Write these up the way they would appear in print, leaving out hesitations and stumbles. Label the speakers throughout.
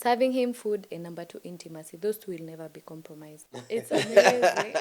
Speaker 1: serving him food, and number 2, intimacy. Those two will never be compromised. It's amazing.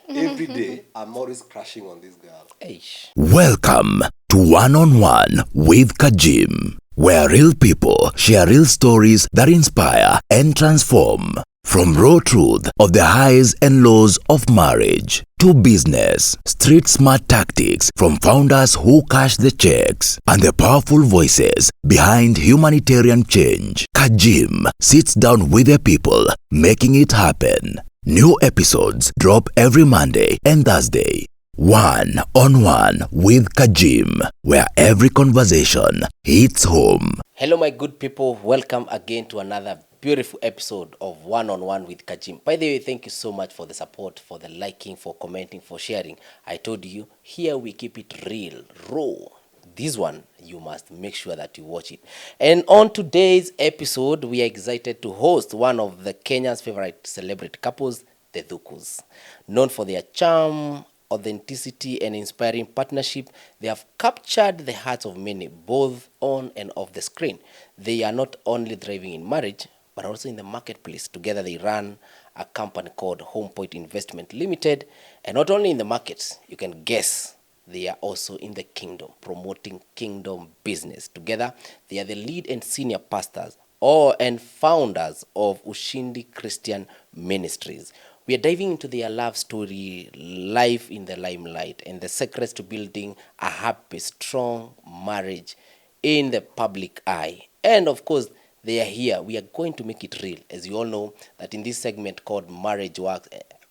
Speaker 2: Every day, I'm always crashing on this girl.
Speaker 3: Eish.
Speaker 4: Welcome to One on One with Kajim, where real people share real stories that inspire and transform. From raw truth of the highs and lows of marriage to business, street smart tactics from founders who cash the checks and the powerful voices behind humanitarian change, Kajim sits down with the people making it happen. New episodes drop every Monday and Thursday. One on One with Kajim, where every conversation hits home.
Speaker 3: Hello, my good people. Welcome again to another beautiful episode of One on One with Kajim. By the way, thank you so much for the support, for the liking, for commenting, for sharing. I told you, here we keep it real, raw. This one, you must make sure that you watch it. And on today's episode, we are excited to host one of the Kenya's favorite celebrity couples, the Thukus. Known for their charm, authenticity, and inspiring partnership, they have captured the hearts of many, both on and off the screen. They are not only thriving in marriage, but also in the marketplace. Together, they run a company called Home Point Investment Limited. And not only in the markets, you can guess, they are also in the kingdom, promoting kingdom business. Together, they are the lead and senior pastors and founders of Ushindi Christian Ministries. We are diving into their love story, life in the limelight, and the secrets to building a happy, strong marriage in the public eye. And of course, they are here. We are going to make it real. As you all know, that in this segment called Marriage Works,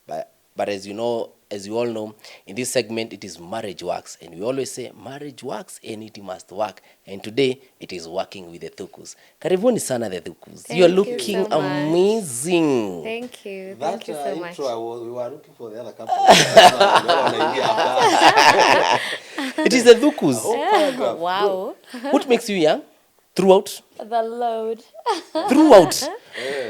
Speaker 3: but as you all know, in this segment, it is Marriage Works. And we always say, marriage works and it must work. And today, it is working with the Thukus. Karibuni sana the Thukus. You are looking amazing.
Speaker 1: Thank you.
Speaker 2: That
Speaker 1: Thank you so much.
Speaker 2: intro, we were looking for the other couple.
Speaker 3: It is the Thukus.
Speaker 1: Wow.
Speaker 3: What makes you young? Throughout?
Speaker 1: The load.
Speaker 3: Throughout.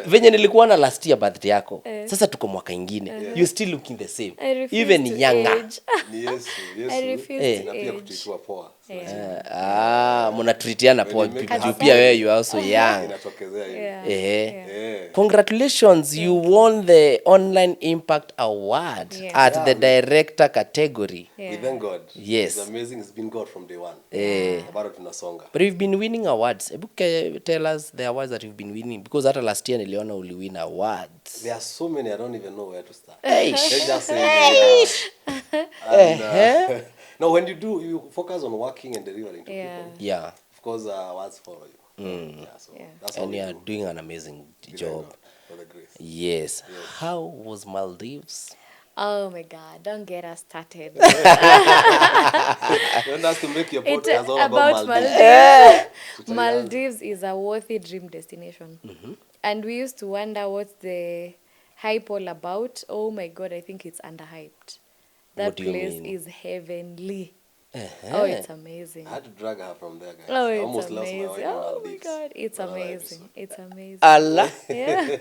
Speaker 3: Venye nilikuwa na last year birthday yako. Sasa tuko mwaka ingine. You still looking the same.
Speaker 1: I refuse
Speaker 3: Even
Speaker 1: to
Speaker 3: younger.
Speaker 2: Yes.
Speaker 1: I refuse to
Speaker 2: Na pia
Speaker 1: age.
Speaker 2: kutitiwa poa.
Speaker 3: Mnatreatiana poa
Speaker 2: When you make
Speaker 3: juu
Speaker 2: it
Speaker 3: pia wewe you are also young.
Speaker 2: Inatokezea hivi.
Speaker 1: Yeah.
Speaker 3: Congratulations, you won the Online Impact Award
Speaker 1: Yes.
Speaker 3: at the director category.
Speaker 2: We thank God.
Speaker 3: Yes.
Speaker 2: It's amazing. It's been God from day one. Bado tunasonga.
Speaker 3: But you've been winning awards. Ebu tell us the awards that you've been winning, because hata last year niliona uliwin awards.
Speaker 2: There are so many, I don't even know where to start.
Speaker 3: Eish.
Speaker 2: Let's just say and, no, when you focus on working and delivering to people,
Speaker 3: Yeah.
Speaker 2: of course, awards follow you. Yeah, so that's all
Speaker 3: And
Speaker 2: we
Speaker 3: you are
Speaker 2: do.
Speaker 3: doing an amazing
Speaker 2: We
Speaker 3: job.
Speaker 2: thank God for the grace.
Speaker 3: Yes. How was Maldives?
Speaker 1: Oh my God, don't get us started.
Speaker 2: You want us to make your
Speaker 1: It's
Speaker 2: podcast all
Speaker 1: about
Speaker 2: Maldives.
Speaker 1: Maldives is a worthy dream destination. And we used to wonder what's the hype all about. Oh my God, I think it's underhyped. That
Speaker 3: What do you
Speaker 1: place
Speaker 3: mean?
Speaker 1: is heavenly. Oh, it's amazing.
Speaker 2: I had to drag her from there, guys.
Speaker 1: Oh,
Speaker 2: I
Speaker 1: it's
Speaker 2: almost lost my
Speaker 1: amazing.
Speaker 2: way in
Speaker 1: Oh my
Speaker 2: Maldives.
Speaker 1: God, it's
Speaker 2: Another
Speaker 1: amazing.
Speaker 2: episode.
Speaker 1: It's amazing.
Speaker 3: Allah.
Speaker 1: Yeah.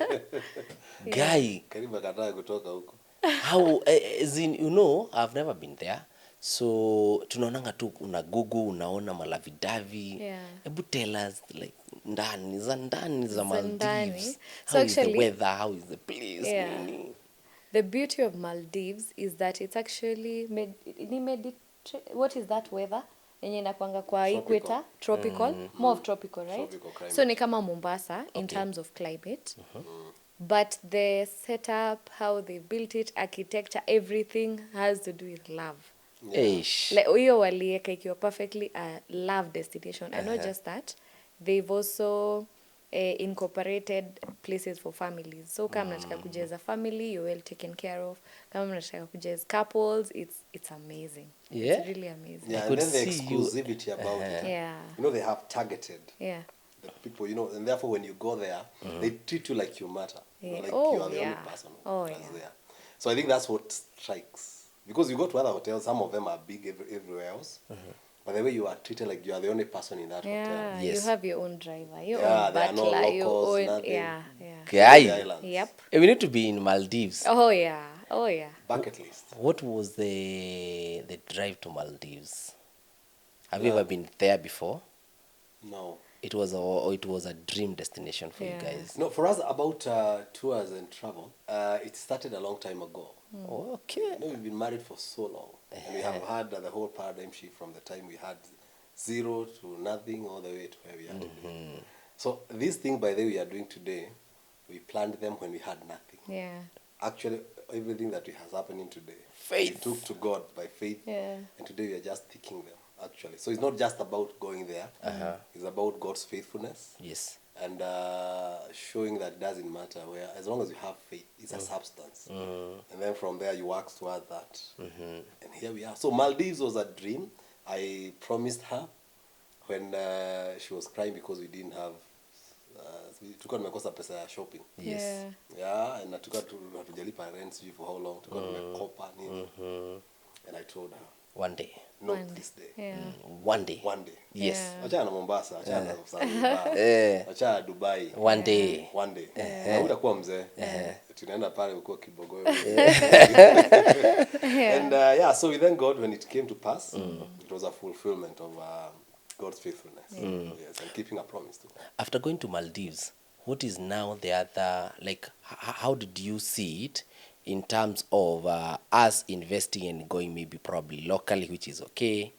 Speaker 3: Guy.
Speaker 2: Karibu akataa kutoka huko.
Speaker 3: How, as in, you know, I've never been there. So, tunaonanga tu una Google, unaona malavidavi.
Speaker 1: Yeah.
Speaker 3: Ebu tell us, like, ndani za Maldives.
Speaker 1: ndani.
Speaker 3: How
Speaker 1: So
Speaker 3: is the
Speaker 1: actually-
Speaker 3: weather? How is the place?
Speaker 1: Yeah.
Speaker 3: Nini?
Speaker 1: The beauty of Maldives is that it's actually what is that weather? Yenye inakwanga kwa equator, tropical, more of tropical, right?
Speaker 2: Tropical climate.
Speaker 1: So ni kama Mombasa in terms of climate. But the setup, how they built it, architecture, everything has to do with love.
Speaker 3: Eish.
Speaker 1: Like hiyo walieka ikiwa perfectly a love destination. And not just that, they've also incorporated places for families. So kama mnataka kuja as a family, you're well taken care of. Kama mnataka kuja as couples, it's amazing.
Speaker 3: Yeah?
Speaker 1: It's really amazing.
Speaker 2: Yeah,
Speaker 3: could
Speaker 2: and then the
Speaker 3: see you-
Speaker 2: exclusivity about it.
Speaker 1: Yeah.
Speaker 2: You know, they have targeted
Speaker 1: Yeah.
Speaker 2: the people, you know, and therefore when you go there, they treat you like you matter. You know,
Speaker 1: Yeah.
Speaker 2: like
Speaker 1: Oh,
Speaker 2: you are the
Speaker 1: yeah.
Speaker 2: only person
Speaker 1: Oh,
Speaker 2: that's
Speaker 1: yeah.
Speaker 2: there. So I think that's what strikes. Because you go to other hotels, some of them are big everywhere else. But the way you are treated like you are the only person in that
Speaker 1: Yeah,
Speaker 2: hotel.
Speaker 3: Yes.
Speaker 1: you have your own driver, your
Speaker 2: Yeah,
Speaker 1: own
Speaker 2: there are no
Speaker 1: butler, your
Speaker 2: locals,
Speaker 1: own,
Speaker 2: nothing.
Speaker 1: yeah.
Speaker 2: The
Speaker 3: Guy.
Speaker 2: islands.
Speaker 1: Yep.
Speaker 3: We need to be in Maldives.
Speaker 1: Oh yeah.
Speaker 2: Bucket list.
Speaker 3: What was the drive to Maldives? Have you ever been there before?
Speaker 2: No.
Speaker 3: it was a dream destination for you
Speaker 1: Yeah.
Speaker 3: guys.
Speaker 2: No, for us about tours and travel, it started a long time ago.
Speaker 3: Okay.
Speaker 2: You know, we've been married for so long, and we have had the whole paradigm shift from the time we had 0 to nothing all the way to where we are today. So this thing, by the way, we are doing today, we planned them when we had nothing.
Speaker 1: Yeah.
Speaker 2: Actually, everything that is happening today,
Speaker 3: Faith.
Speaker 2: we took to God by faith,
Speaker 1: Yeah.
Speaker 2: and today we are just taking them. Actually, so it's not just about going there. It's about God's faithfulness.
Speaker 3: Yes.
Speaker 2: And showing that it doesn't matter where, as long as you have faith, it's a substance. And then from there you work toward that. And here we are. So Maldives was a dream. I promised her when she was crying because we didn't have, tulikuwa tumekosa pesa ya shopping.
Speaker 3: Yes.
Speaker 1: Yeah.
Speaker 2: Yeah, and hatujalipa rent for how long, tulikuwa tumekopa nini. And I told her,
Speaker 3: One day.
Speaker 2: not this day.
Speaker 1: Yeah.
Speaker 3: One day.
Speaker 2: One day.
Speaker 3: Yes.
Speaker 1: Yeah.
Speaker 2: Achana na Mombasa, achana na Zanzibar, achana na Dubai.
Speaker 3: One day.
Speaker 2: One day. Na utakuwa mzee. Tunaenda pale uko Kibogoyo. And yeah, so we thank God when it came to pass. It was a fulfillment of God's faithfulness. Yes, and keeping a promise too.
Speaker 3: After going to Maldives, what is now the other, like, how did you see it in terms of us investing and going maybe probably locally, which is okay?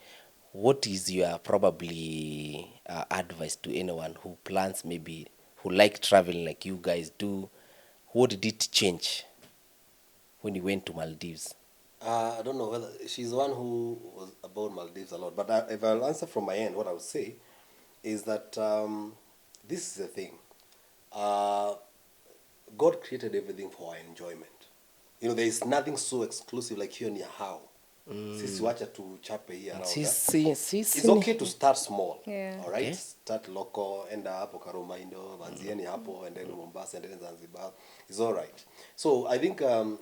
Speaker 3: What is your probably advice to anyone who plans maybe, who like traveling like you guys do? What did it change when you went to Maldives?
Speaker 2: I don't know whether she's the one who was about Maldives a lot, but if I'll answer from my end, what I would say is that this is the thing. God created everything for our enjoyment. You know, there is nothing so exclusive like here near how. Sisi wacha tu chape here around. It's okay to start small.
Speaker 1: Yeah.
Speaker 2: All right?
Speaker 3: Okay.
Speaker 2: Start local, enda hapo Karumaindo, Banzieni hapo, and then Mombasa, and then Zanzibar. It's all right. So I think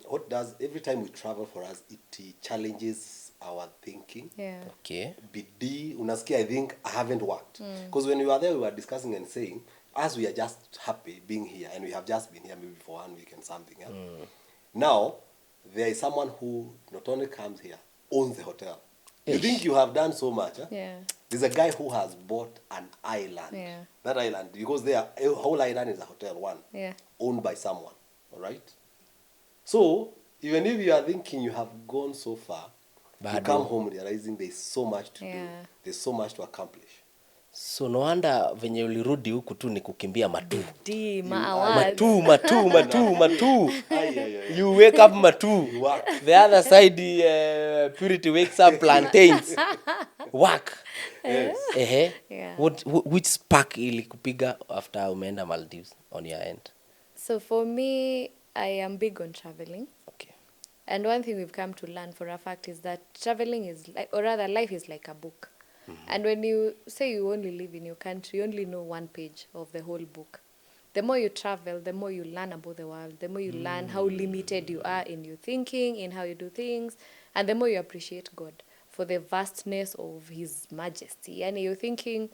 Speaker 2: what does, every time we travel for us, it challenges our thinking.
Speaker 1: Yeah.
Speaker 3: Okay.
Speaker 2: BD, unasikia, I think I haven't worked. Because when we were there, we were discussing and saying, as we are just happy being here, and we have just been here maybe for 1 week and something. Yeah? Now, there is someone who not only comes here, owns the hotel. You think you have done so much. Huh?
Speaker 1: Yeah.
Speaker 2: There's a guy who has bought an island.
Speaker 1: Yeah.
Speaker 2: That island, because there, a whole island is a hotel, one,
Speaker 1: Yeah.
Speaker 2: owned by someone. All right? So, even if you are thinking you have gone so far, you
Speaker 3: Bado.
Speaker 2: come home realizing there's so much to do.
Speaker 1: Yeah.
Speaker 2: There's so much to accomplish.
Speaker 3: So no wonder venye ulirudi huku tu ni kukimbia matu.
Speaker 1: D,
Speaker 3: Matu.
Speaker 2: Ay, ay, ay.
Speaker 3: You wake up matu.
Speaker 2: You work.
Speaker 3: The other side, Purity wakes up plantains. Work.
Speaker 2: Yes.
Speaker 1: Yeah.
Speaker 3: Which spark ilikupiga after umeenda Maldives on your end?
Speaker 1: So for me, I am big on traveling.
Speaker 3: Okay.
Speaker 1: And one thing we've come to learn for a fact is that traveling is like, or rather life is like a book. And when you say you only live in your country, you only know one page of the whole book. The more you travel, the more you learn about the world, the more you learn how limited you are in your thinking, in how you do things, and the more you appreciate God for the vastness of His majesty. Yani you're thinking,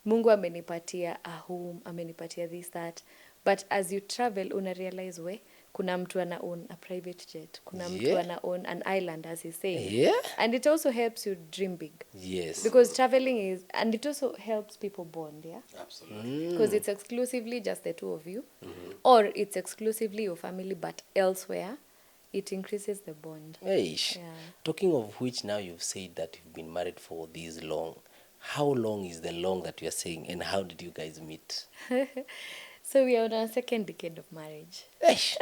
Speaker 1: Mungu amenipatia a home, amenipatia this, that. But as you travel, una realize kuna mtu ana own a private jet, kuna mtu ana own an island, as he's saying.
Speaker 3: Yeah.
Speaker 1: And it also helps you dream big.
Speaker 3: Yes.
Speaker 1: Because traveling is, and it also helps people bond, yeah?
Speaker 2: Absolutely.
Speaker 1: Because it's exclusively just the two of you, or it's exclusively your family, but elsewhere, it increases the bond.
Speaker 3: Eish.
Speaker 1: Yeah.
Speaker 3: Talking of which, now you've said that you've been married for this long. How long is the long that you're saying, and how did you guys meet?
Speaker 1: So we are on our second decade of marriage.
Speaker 3: Eish.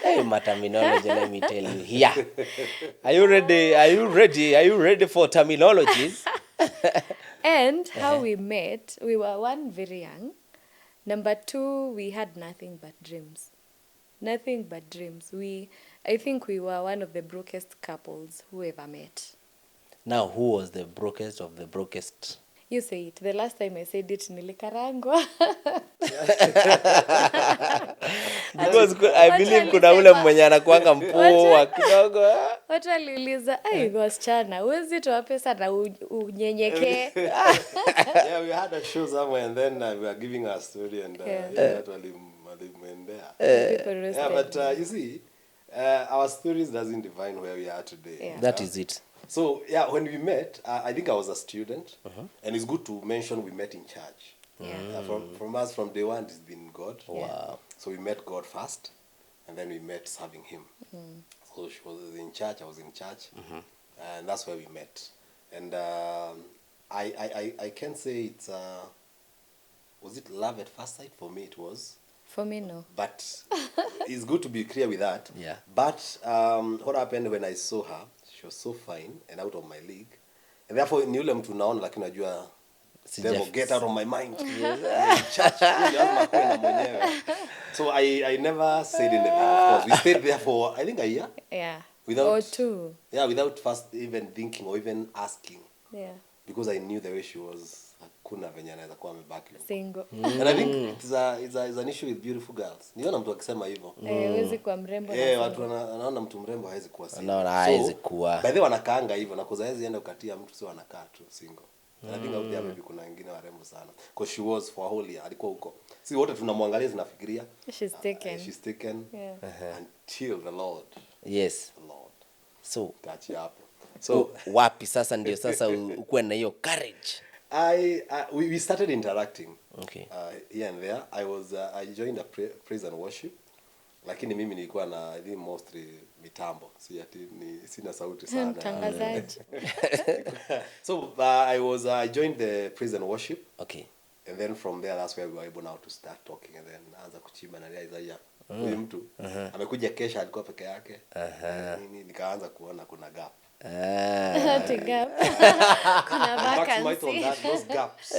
Speaker 3: Hey, my terminology, let me tell you. Yeah. Are you ready? Are you ready? Are you ready for terminologies?
Speaker 1: And how we met, we were one, very young. Number two, we had nothing but dreams. Nothing but dreams. I think we were one of the brokest couples who ever met.
Speaker 3: Now, who was the brokest of the brokest?
Speaker 1: You say it. The last time I said it, nilikarangwa.
Speaker 3: Because I believe kuna ule mwenye anakuanga mpoa kidogo.
Speaker 1: Watu waliuliza, wasichana, huwezi toa pesa na unyenyekee.
Speaker 2: Yeah, we had a show somewhere, and then we were giving our story, and that walimwendea. Yeah, but you see, our stories doesn't define where we are today.
Speaker 1: Yeah.
Speaker 3: That is it.
Speaker 2: So, yeah, when we met, I think I was a student, and it's good to mention we met in church.
Speaker 1: Yeah.
Speaker 2: From us, from day one, it's been God.
Speaker 3: Wow.
Speaker 2: So we met God first, and then we met serving Him. So she was in church, I was in church, and that's where we met. And I can say it's was it love at first sight? For me, it was.
Speaker 1: For me, no.
Speaker 2: But it's good to be clear with that.
Speaker 3: Yeah.
Speaker 2: But what happened when I saw her, she was so fine and out of my league. And therefore, ni ule mtu naona lakini najua devil, get out of my mind. Church, so I never said anything, of course. We stayed there for, I think, a year.
Speaker 1: Yeah.
Speaker 2: Without,
Speaker 1: or 2.
Speaker 2: Yeah, without first even thinking or even asking.
Speaker 1: Yeah.
Speaker 2: Because I knew the way she was. Hakuna venye anaweza kuwa amebaki.
Speaker 1: Single.
Speaker 2: And I think it's an issue with beautiful girls. Niona mtu akisema hivyo.
Speaker 1: Huwezi kuwa mrembo na
Speaker 2: single. Watu wanaona mtu mrembo hawezi kuwa single.
Speaker 3: Naona hawezi kuwa.
Speaker 2: By the way wanakaanga hivyo na kuza hawezi enda ukatia mtu sio anakaa tu single. And I think out there maybe kuna wengine warembo sana. Because she was for a whole year alikuwa huko. Si wote tunamwangalia zinafikiria.
Speaker 1: She's taken.
Speaker 2: She's taken.
Speaker 1: Yeah.
Speaker 2: Until the Lord.
Speaker 3: Yes.
Speaker 2: The Lord.
Speaker 3: So
Speaker 2: Catch hapo. So
Speaker 3: wapi sasa ndio sasa ukuwe na hiyo courage?
Speaker 2: We started interacting.
Speaker 3: Okay.
Speaker 2: Here and there. I joined a praise and worship. Lakini mimi nilikuwa na I think mostly mitambo. Si ati sina sauti sana.
Speaker 1: Mtangazaji.
Speaker 2: So I joined the praise and worship.
Speaker 3: Okay.
Speaker 2: And then from there that's where we were able now to start talking, and then anza kuchimba na Isaiah. Huyu mtu amekuja kesha alikuwa peke yake. Nikaanza kuona kuna gap.
Speaker 1: Gap. Kuna vacancy.
Speaker 2: Those gaps.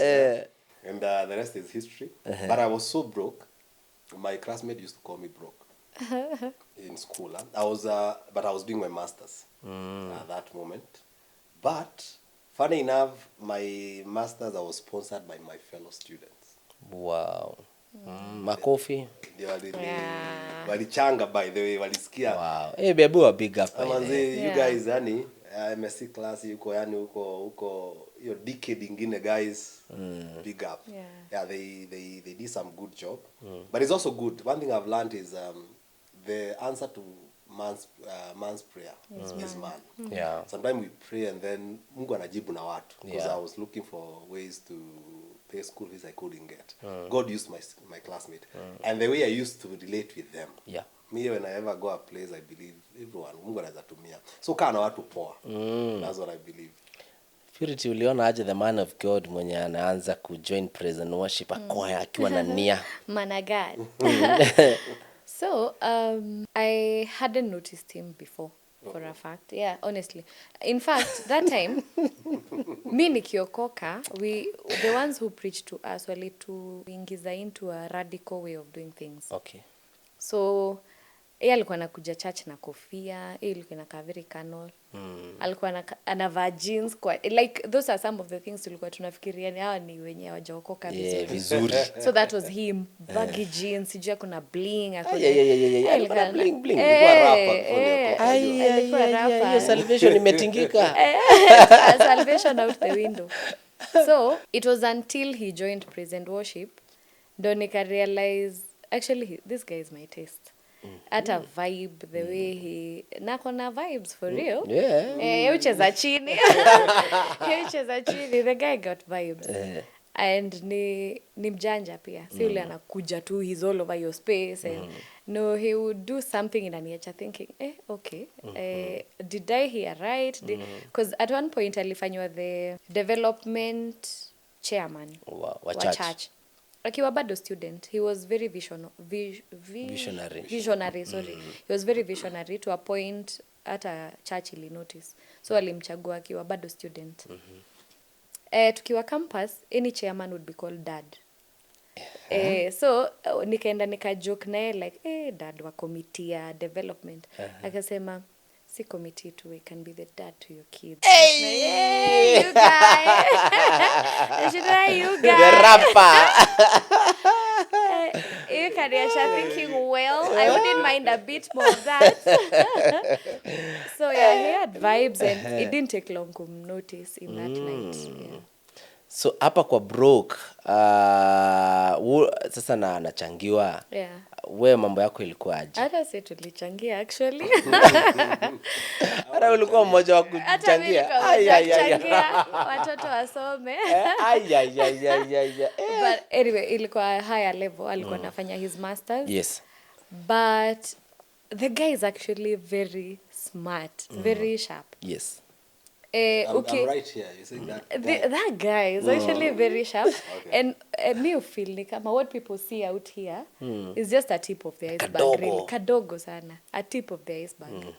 Speaker 2: And the rest is history. But I was so broke. My classmate used to call me broke. In school. But I was doing my masters at that moment. But funny enough, my masters I was sponsored by my fellow students.
Speaker 3: Wow. Makofi.
Speaker 2: Walichanga, by the way, walisikia.
Speaker 3: Wow. Hey, bebu a big up.
Speaker 2: You guys, yani, MSc class, yuko yani uko your decade ingine, guys. Big up. Yeah, they did some good job. But it's also good. One thing I've learned is the answer to man's prayer is man.
Speaker 3: Yeah.
Speaker 2: Sometimes we pray and then Mungu anajibu na watu. Because
Speaker 3: Yeah.
Speaker 2: I was looking for ways to pay school fees I couldn't get. God used my classmate. And the way I used to relate with them.
Speaker 3: Yeah.
Speaker 2: Me, when I ever go a place, I believe everyone, Mungu anaweza tumia. So kana watu poa. That's what I believe.
Speaker 3: Purity, uliona aje the man of God mwenye anaanza kujoin praise and worship akoya akiwa na nia?
Speaker 1: Man of God. So, I hadn't noticed him before, for a fact. Yeah, honestly. In fact, that time, me nikiokoka, the ones who preached to us were to ingiza into a radical way of doing things.
Speaker 3: Okay.
Speaker 1: So, yeye alikuwa anakuja church na kofia, yeye alikuwa anakaa very carnal. Alikuwa anavaa jeans kwa like those are some of the things tulikuwa tunafikiria ni hawa ni wenye hawajaokoka
Speaker 3: vizuri.
Speaker 1: So that was him, baggy jeans, sijua kuna bling,
Speaker 3: Alikuwa bling bling.
Speaker 2: Alikuwa
Speaker 1: rapper.
Speaker 3: Hiyo salvation imetingika.
Speaker 1: Salvation out the window. So, it was until he joined praise and worship, ndo nika realize actually this guy is my taste. At a vibe, the way he nakona vibes for real.
Speaker 3: Yeah.
Speaker 1: Ucheza chini. Ucheza chini. The guy got vibes. And ni mjanja pia. Si ule anakuja tu, he's all over your space. And no, he would do something in a nature thinking, okay, did I hear right? Because at one point alifanywa the development chairman
Speaker 3: wa
Speaker 1: church. Akiwa bado student, he was very visionary. He was very visionary to a point hata church ili notice. So alimchagua akiwa bado student. Tukiwa campus, any chairman would be called dad. So nikaenda joke naye like, dad wa committee ya development. Akasema, si committee tu, I can be the dad to your kids. Hey, you guys. You guys.
Speaker 3: The rapper.
Speaker 1: You can thinking, well, I wouldn't mind a bit more of that. So yeah, he had vibes and it didn't take long to notice in that night. Yeah.
Speaker 3: So hapa kwa broke, sasa na anachangiwa.
Speaker 1: Yeah.
Speaker 3: wewe mambo yako ilikuwa aje?
Speaker 1: Hata si tulichangia actually.
Speaker 3: Hata ulikuwa mmoja wa
Speaker 1: Hata mimi
Speaker 3: kuchangia.
Speaker 1: nilikuwa kuchangia watoto wasome. But anyway, ilikuwa higher level. Alikuwa anafanya his masters.
Speaker 3: Yes.
Speaker 1: But the guy is actually very smart, very sharp.
Speaker 3: Yes.
Speaker 2: I'm right here. You're saying that guy.
Speaker 1: That guy is actually very sharp.
Speaker 2: Okay.
Speaker 1: And me feel like what people see out here is just a tip of the iceberg. Really. Kadogo sana. A tip of the iceberg.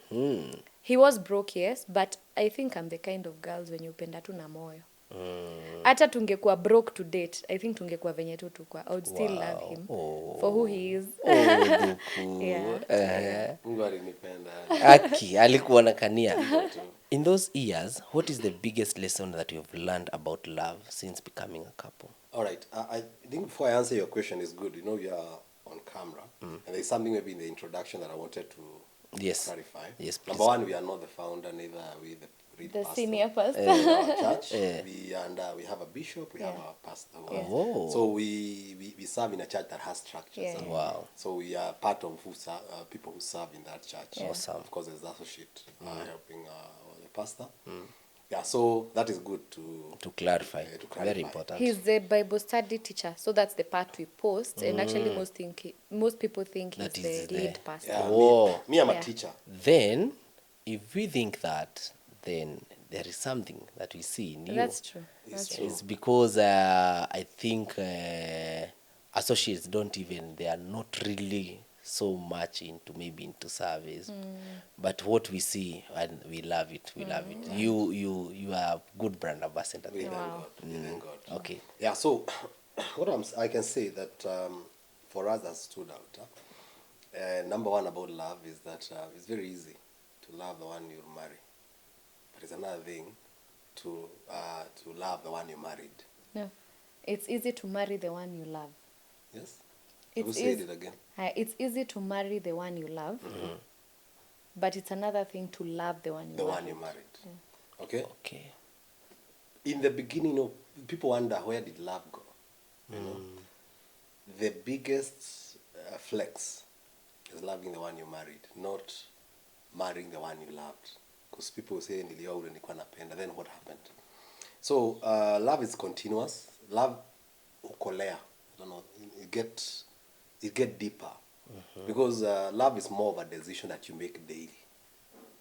Speaker 1: He was broke, yes, but I think I'm the kind of girls when you upenda tu na moyo. Hata tungekuwa broke to date, I think tungekuwa venye tu tukwa. I would still love him for who he is. Yeah.
Speaker 2: Mungu alinipenda.
Speaker 3: Aki alikuwa na kania. In those years, what is the biggest lesson that you've learned about love since becoming a couple?
Speaker 2: All right. I think before I answer your question is good. You know, you are on camera, and there's something maybe in the introduction that I wanted to clarify.
Speaker 3: Yes, please.
Speaker 2: Number one, we are not the founder, neither are we the
Speaker 1: The senior pastor.
Speaker 2: in our church. We have a bishop, we have a pastor.
Speaker 3: Oh.
Speaker 2: So we serve in a church that has structure.
Speaker 1: Yeah.
Speaker 3: Wow.
Speaker 2: So we are part of people who serve in that church.
Speaker 3: Awesome.
Speaker 2: Of course, there's the associate helping the pastor. Yeah, so that is good to
Speaker 3: clarify.
Speaker 2: clarify.
Speaker 3: Very important.
Speaker 1: He's the Bible study teacher, so that's the part we post. And actually, most people think
Speaker 3: That
Speaker 1: he's
Speaker 3: is
Speaker 1: the
Speaker 3: the-
Speaker 1: lead pastor.
Speaker 2: Yeah,
Speaker 3: Oh.
Speaker 2: me, I'm a
Speaker 1: Yeah.
Speaker 2: teacher.
Speaker 3: Then, if we think that, then there is something that we see in you.
Speaker 1: That's true. That's true.
Speaker 3: It's because I think associates they are not really so much into service. But what we see, and we love it, we love it. You are a good brand ambassador.
Speaker 2: We thank
Speaker 1: Wow.
Speaker 2: God. We thank God.
Speaker 3: Okay.
Speaker 2: Yeah, so I can say that for us that stood out, number one about love is that it's very easy to love the one you marry, but it's another thing to love the one you married.
Speaker 1: No. It's easy to marry the one you love.
Speaker 2: Yes.
Speaker 1: It's
Speaker 2: Who said
Speaker 1: easy-
Speaker 2: it again?
Speaker 1: It's easy to marry the one you love, but it's another thing to love the one you
Speaker 2: The
Speaker 1: love.
Speaker 2: one you married. Okay.
Speaker 3: Okay.
Speaker 2: In the beginning, people wonder where did love go. You know, the biggest flex is loving the one you married, not marrying the one you loved. Because people say nilioa ule nilikuwa napenda, then what happened? So love is continuous. Love ukolea. I don't know. It get deeper because love is more of a decision that you make daily.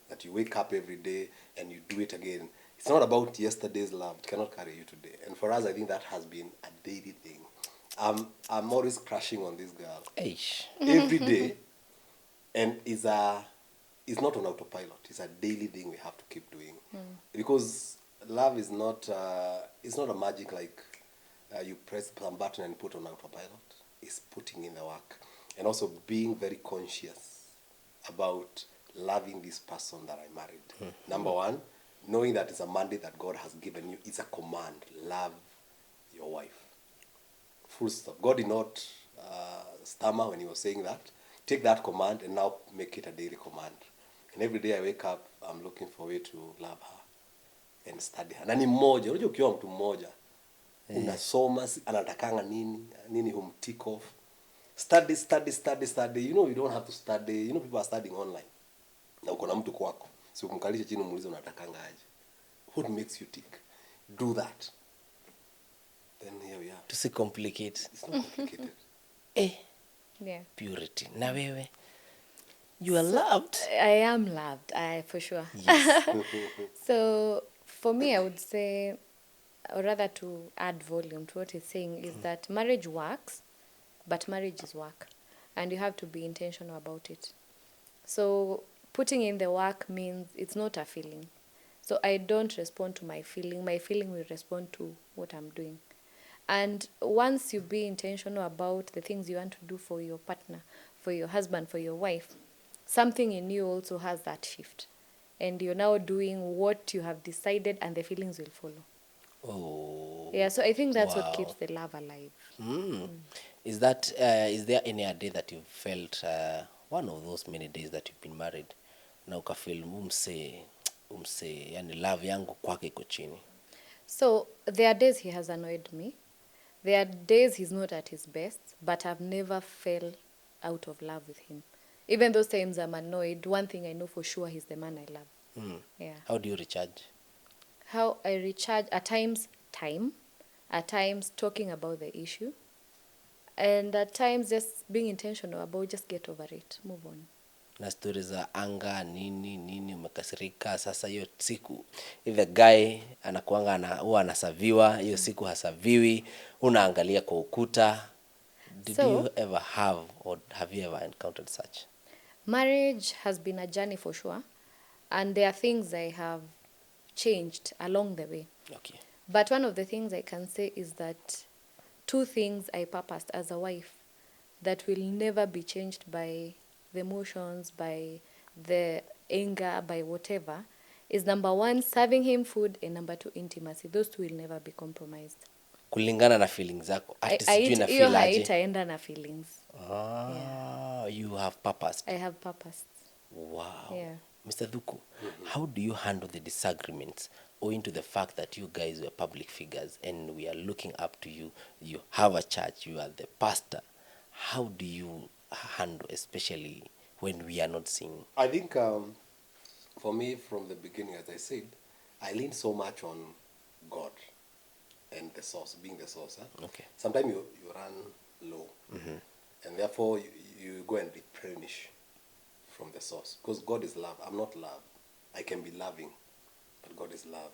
Speaker 2: That you wake up every day and you do it again. It's not about yesterday's love. It cannot carry you today. And for us, I think that has been a daily thing. I'm always crashing on this girl
Speaker 3: Eish.
Speaker 2: every day, and it's not on autopilot. It's a daily thing we have to keep doing because love is not it's not a magic like you press some button and put on autopilot. It's putting in the work and also being very conscious about loving this person that I married. Number one, knowing that it's a mandate that God has given you. It's a command. Love your wife. Full stop. God did not stammer when he was saying that. Take that command and now make it a daily command. And every day I wake up, I'm looking for a way to love her and study her. Na ni mmoja, unajua ukiwa mtu mmoja, unasoma, anatakanga nini humtick off. Study. You know, you don't have to study. You know, people are studying online. Na uko na mtu kwako. Si ukumkalisha chini umuulize unatakanga aje. What makes you tick? Do that. Then here we are.
Speaker 3: Tusicomplicate.
Speaker 2: It's not complicated.
Speaker 1: Yeah.
Speaker 3: Purity. Na wewe? You are loved.
Speaker 1: I am loved, for sure.
Speaker 3: Yes.
Speaker 1: So for me, I would say, or rather to add volume to what he's saying, is that marriage works, but marriage is work. And you have to be intentional about it. So putting in the work means it's not a feeling. So I don't respond to my feeling. My feeling will respond to what I'm doing. And once you be intentional about the things you want to do for your partner, for your husband, for your wife, something in you also has that shift. And you're now doing what you have decided and the feelings will follow.
Speaker 3: Oh.
Speaker 1: Yeah, so I think that's
Speaker 3: Wow.
Speaker 1: what keeps the love alive.
Speaker 3: Is there any other day that you felt one of those many days that you've been married na ukafeel umse yani love yangu kwake iko chini?
Speaker 1: So there are days he has annoyed me. There are days he's not at his best, but I've never felt out of love with him. Even those times I'm annoyed, one thing I know for sure, he's the man I love. Yeah.
Speaker 3: How do you recharge?
Speaker 1: How I recharge, at times time, at times talking about the issue, and at times just being intentional about just get over it, move on.
Speaker 3: Na stories za anga nini umekasirika sasa hiyo siku, if the guy anakuanga huwa anasaviwa hiyo siku hasaviwi, unaangalia kwa ukuta. Did you ever have, or have you ever encountered such?
Speaker 1: Marriage has been a journey for sure, and there are things I have changed along the way.
Speaker 3: Okay.
Speaker 1: But one of the things I can say is that 2 things I purposed as a wife that will never be changed by the emotions, by the anger, by whatever, is number 1, serving him food, and number 2, intimacy. Those 2 will never be compromised.
Speaker 3: Kulingana na feelings zako. Ati sijui na feel aje.
Speaker 1: Haitaenda na feelings.
Speaker 3: You have purpose.
Speaker 1: I have purpose.
Speaker 3: Wow.
Speaker 1: Yeah.
Speaker 3: Mr. Thuku, how do you handle the disagreements owing to the fact that you guys were public figures and we are looking up to you? You have a church, you are the pastor. How do you handle, especially when we are not seeing?
Speaker 2: I think for me, from the beginning, as I said, I lean so much on God and the source, being the source. Huh?
Speaker 3: Okay.
Speaker 2: Sometimes you run low, and therefore you go and replenish from the source. Because God is love. I'm not love. I can be loving, but God is love.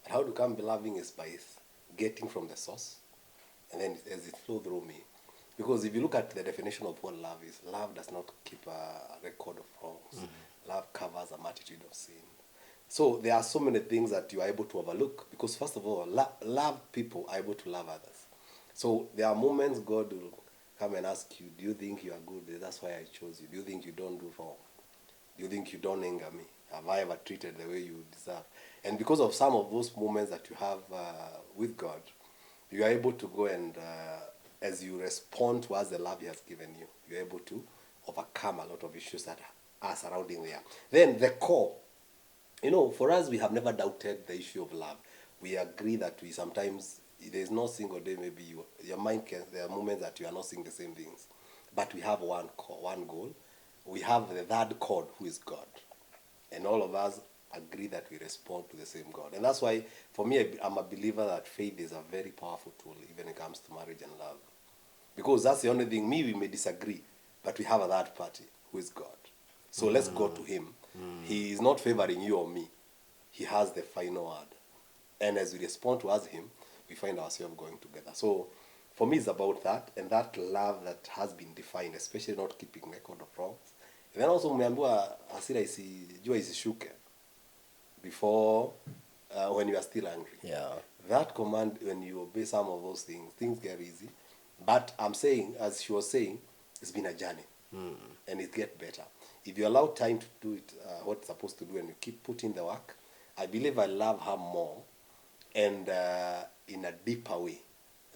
Speaker 2: And how to come be loving is by getting from the source, and then as it flows through me. Because if you look at the definition of what love is, love does not keep a record of wrongs. Love covers a multitude of sin. So there are so many things that you are able to overlook, because first of all, love people are able to love others. So there are moments God will come and ask you, do you think you are good? That's why I chose you. Do you think you don't do wrong? Do you think you don't anger me? Have I ever treated the way you deserve? And because of some of those moments that you have with God, you are able to go and, as you respond towards the love he has given you, you're able to overcome a lot of issues that are surrounding there. Then the core, for us, we have never doubted the issue of love. We agree that we sometimes, there's no single day, maybe your mind can, there are moments that you are not seeing the same things. But we have one core, one goal. We have the third chord, who is God. And all of us agree that we respond to the same God. And that's why, for me, I'm a believer that faith is a very powerful tool, even when it comes to marriage and love. Because that's the only thing, we may disagree, but we have a third party, who is God. So let's go to him. He is not favoring you or me. He has the final word. And as we respond towards him, we find ourselves going together. So for me, it's about that, and that love that has been defined, especially not keeping record of wrongs. And then also, umeambiwa hasira jua isishuke before, when you are still angry.
Speaker 3: Yeah.
Speaker 2: That command, when you obey some of those things get easy. But I'm saying, as she was saying, it's been a journey, and it gets better. If you allow time to do it, what it's supposed to do, and you keep putting the work, I believe I love her more, and in a deeper way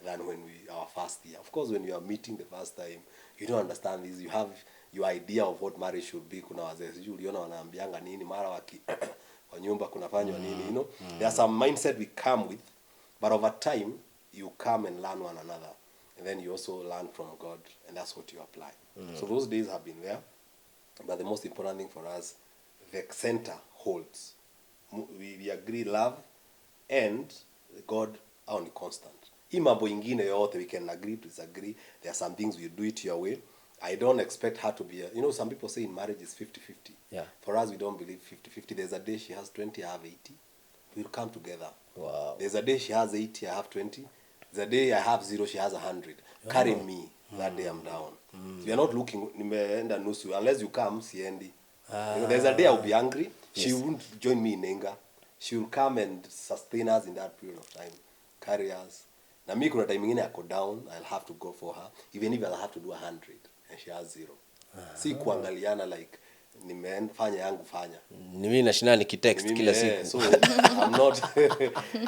Speaker 2: than when our first year. Of course, when you are meeting the first time, you don't understand this. You have your idea of what marriage should be. Kuna wazee sijui uliona wanaambianga nini mara kwa nyumba kunafanywa nini, There's some mindset we come with, but over time you come and learn one another, and then you also learn from God, and that's what you apply. So those days have been there, but the most important thing for us, the center holds. We agree love and God are on constant. Hii mambo ingine yote we can agree to disagree. There are some things we do it your way. I don't expect her to be some people say in marriage is 50-50.
Speaker 3: Yeah.
Speaker 2: For us, we don't believe 50-50. There's a day she has 20, I have 80. We'll come together.
Speaker 3: Wow.
Speaker 2: There's a day she has 80, I have 20. There's a day I have 0, she has 100. Carry me. That day I'm down. So we are not looking, nimeenda nusu. Unless you come, siendi. There's a day I'll be angry. She won't join me in anger. She will come and sustain us in that period of time. Carry us. Na mimi kuna time ingine ako down, I'll have to go for her. Even if I'll have to do 100 and she has 0. Si kuangaliana like nimefanya yangu fanya.
Speaker 3: Ni mimi nashinda nikitext kila siku.
Speaker 2: So I'm not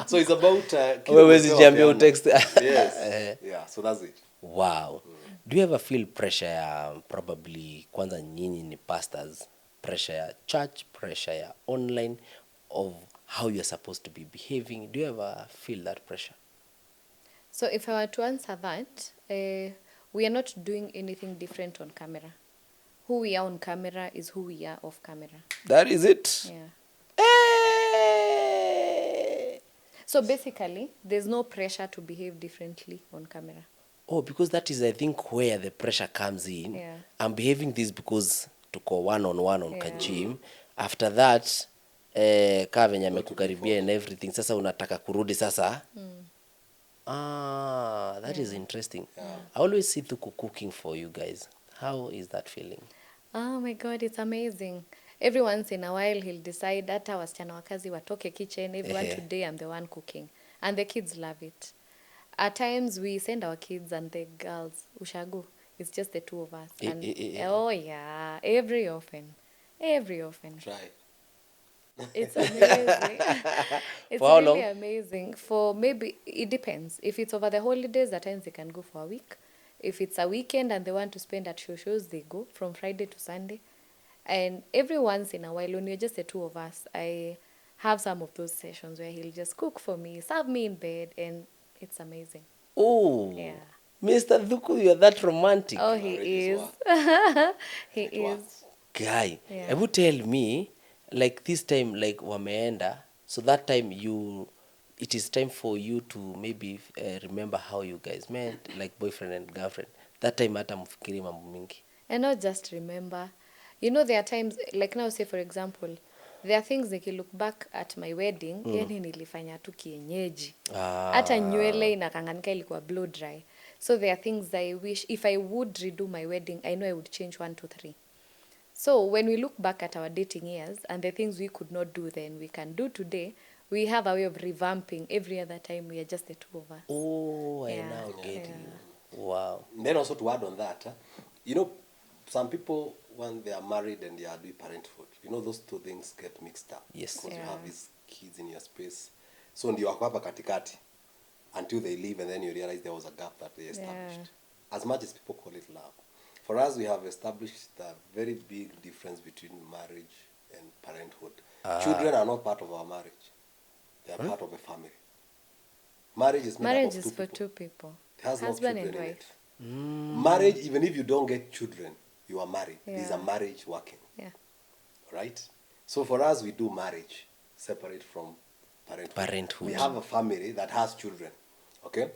Speaker 2: so it's about
Speaker 3: wewe zijiambia utext.
Speaker 2: Yes. Yeah, so that's it.
Speaker 3: Wow. Do you ever feel pressure ya probably kwanza nyinyi ni pastors, pressure ya church, pressure ya online of how you're supposed to be behaving? Do you ever feel that pressure?
Speaker 1: So if I were to answer that, we are not doing anything different on camera. Who we are on camera is who we are off camera.
Speaker 3: That is it.
Speaker 1: Yeah.
Speaker 3: Hey!
Speaker 1: So basically, there's no pressure to behave differently on camera.
Speaker 3: Oh, because that is, I think, where the pressure comes in.
Speaker 1: Yeah.
Speaker 3: I'm behaving this because tuko one-on-one on
Speaker 1: Yeah.
Speaker 3: Kajim. After that, kaa venye amekukaribia and everything. Sasa unataka kurudi sasa. That is interesting. I always see Thuku cooking for you guys. How is that feeling?
Speaker 1: Oh my God, it's amazing. Every once in a while, he'll decide hata wasichana wakazi watoke kitchen. Everyone today, I'm the one cooking. And the kids love it. At times, we send our kids and the girls, ushago. It's just the two of us. And oh yeah, every often.
Speaker 2: Try.
Speaker 1: It's amazing. It's
Speaker 3: For how
Speaker 1: really
Speaker 3: long?
Speaker 1: amazing. For maybe, it depends. If it's over the holidays, at times they can go for a week. If it's a weekend and they want to spend at shows, they go from Friday to Sunday. And every once in a while, when we're just the two of us, I have some of those sessions where he'll just cook for me, serve me in bed, and it's amazing.
Speaker 3: Oh,
Speaker 1: Yeah.
Speaker 3: Mr. Thuku, you are that romantic.
Speaker 1: Oh, he
Speaker 2: Marriage is
Speaker 1: is. He
Speaker 2: It
Speaker 1: is.
Speaker 2: works.
Speaker 3: Guy,
Speaker 1: Yeah.
Speaker 3: ever tell me, like this time, like wameenda, so that time it is time for you to maybe remember how you guys met, like boyfriend and girlfriend. That time hata mfikiri mambo mingi.
Speaker 1: And not just remember. You know, there are times, like now, say for example, there are things like you look back at my wedding, yani nilifanya tu kienyeji. Hata nywele inakanganika ilikuwa blow dry. So there are things I wish, if I would redo my wedding, I know I would change 1, 2, 3. So when we look back at our dating years and the things we could not do then, we can do today, we have a way of revamping. Every other time, we are just the two of us.
Speaker 3: Oh, I
Speaker 1: Yeah.
Speaker 3: now get
Speaker 1: Yeah.
Speaker 3: you. Wow.
Speaker 2: Then also to add on that, you know, some people, when they are married and they are doing parenthood, you know, those two things get mixed up.
Speaker 3: Yes.
Speaker 2: Because you
Speaker 1: Yeah.
Speaker 2: have these kids in your space. So ndio wako hapa katikati until they leave, and then you realize there was a gap that they established.
Speaker 1: Yeah.
Speaker 2: As much as people call it love. For us, we have established a very big difference between marriage and parenthood. Children are not part of our marriage. They are part of a family. Marriage is made
Speaker 1: Marriage
Speaker 2: up of
Speaker 1: is
Speaker 2: two
Speaker 1: for
Speaker 2: people.
Speaker 1: two people.
Speaker 2: It has no
Speaker 1: Husband
Speaker 2: children
Speaker 1: and
Speaker 2: in
Speaker 1: wife.
Speaker 2: it. Marriage, even if you don't get children, you are married. There's a
Speaker 1: Yeah.
Speaker 2: marriage working,
Speaker 1: Yeah.
Speaker 2: right? So for us, we do marriage separate from parenthood.
Speaker 3: Parenthood.
Speaker 2: We have a family that has children, okay?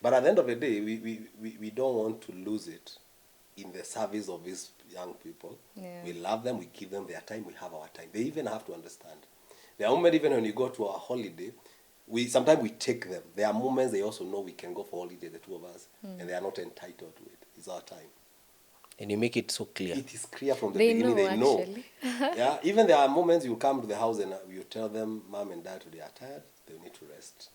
Speaker 2: But at the end of the day, we don't want to lose it in the service of these young people.
Speaker 1: Yeah.
Speaker 2: We love them, we give them their time, we have our time. They even have to understand. There are moments, even when you go to a holiday, sometimes we take them. There are moments they also know we can go for holiday, the two of us, and they are not entitled to it. It's our time.
Speaker 3: And you make it so clear.
Speaker 2: It is clear from the
Speaker 1: They
Speaker 2: beginning.
Speaker 1: know,
Speaker 2: They know.
Speaker 1: actually.
Speaker 2: Yeah. Even there are moments you come to the house and you tell them, Mom and Dad, today are tired. They need to rest.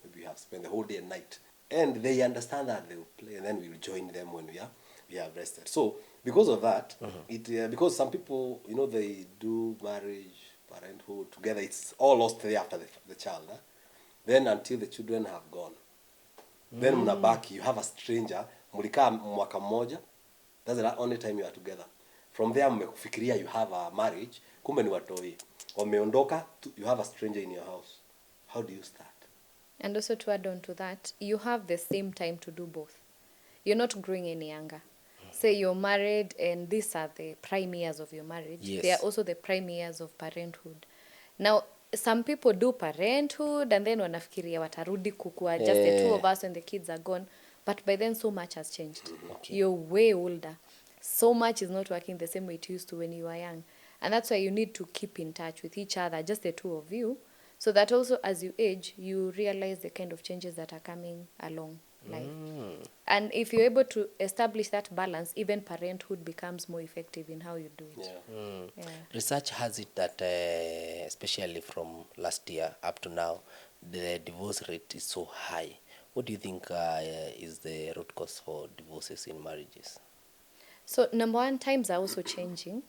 Speaker 2: Maybe you have spent the whole day and night, and they understand that they will play, and then we will join them when we have rested. So because of that, because some people, you know, they do marriage, parenthood together. It's all lost there after the child. Huh? Then until the children have gone, then mnabaki, you have a stranger. Mlikaa mwaka mmoja. That's the only time you are together. From there, mmekufikiria you have a marriage. Kumbe ni watoi. Wameondoka, you have a stranger in your house. How do you start?
Speaker 1: And also to add on to that, you have the same time to do both. You're not growing any younger. Say you're married and these are the prime years of your marriage.
Speaker 3: Yes.
Speaker 1: They are also the prime years of parenthood. Now, some people do parenthood and then wanafikiria watarudi kukua, just the two of us when the kids are gone. But by then, so much has changed.
Speaker 3: Okay.
Speaker 1: You're way older. So much is not working the same way it used to when you were young. And that's why you need to keep in touch with each other, just the two of you, so that also as you age, you realize the kind of changes that are coming along life. And if you're able to establish that balance, even parenthood becomes more effective in how you do it.
Speaker 2: Yeah.
Speaker 1: Yeah.
Speaker 3: Research has it that, especially from last year up to now, the divorce rate is so high. What do you think is the root cause for divorces in marriages?
Speaker 1: So number one, times are also changing.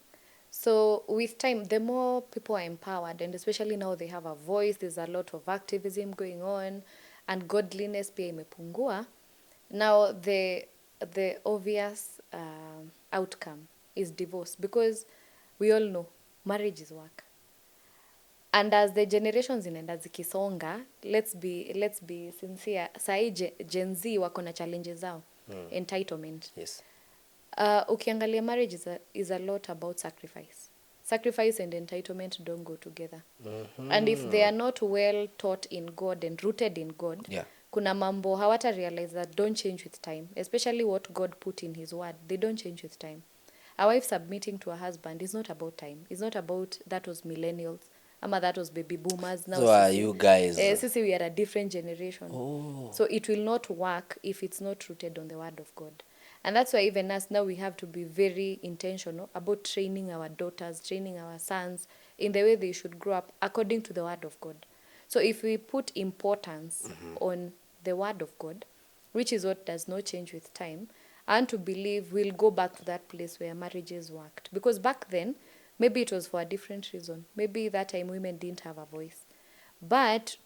Speaker 1: So with time, the more people are empowered, and especially now they have a voice, there's a lot of activism going on, and godliness pia imepungua. Now the obvious outcome is divorce, because we all know marriage is work. And as the generations inaenda zikisonga, let's be sincere, sahi Gen Z wako na challenges zao. entitlement.
Speaker 3: Yes.
Speaker 1: Ukiangalia marriage is a lot about sacrifice. Sacrifice and entitlement don't go together. And if they are not well taught in God and rooted in God,
Speaker 3: Yeah.
Speaker 1: kuna mambo hawata realize that don't change with time, especially what God put in his word. They don't change with time. A wife submitting to a husband is not about time. It's not about that was millennials. Ama that was baby boomers. Now
Speaker 3: So are you guys?
Speaker 1: Sisi, we are a different generation.
Speaker 3: Oh.
Speaker 1: So it will not work if it's not rooted on the word of God. And that's why even us now, we have to be very intentional about training our daughters, training our sons in the way they should grow up according to the word of God. So if we put importance on the word of God, which is what does not change with time, and to believe we'll go back to that place where marriages worked. Because back then, maybe it was for a different reason. Maybe that time women didn't have a voice. But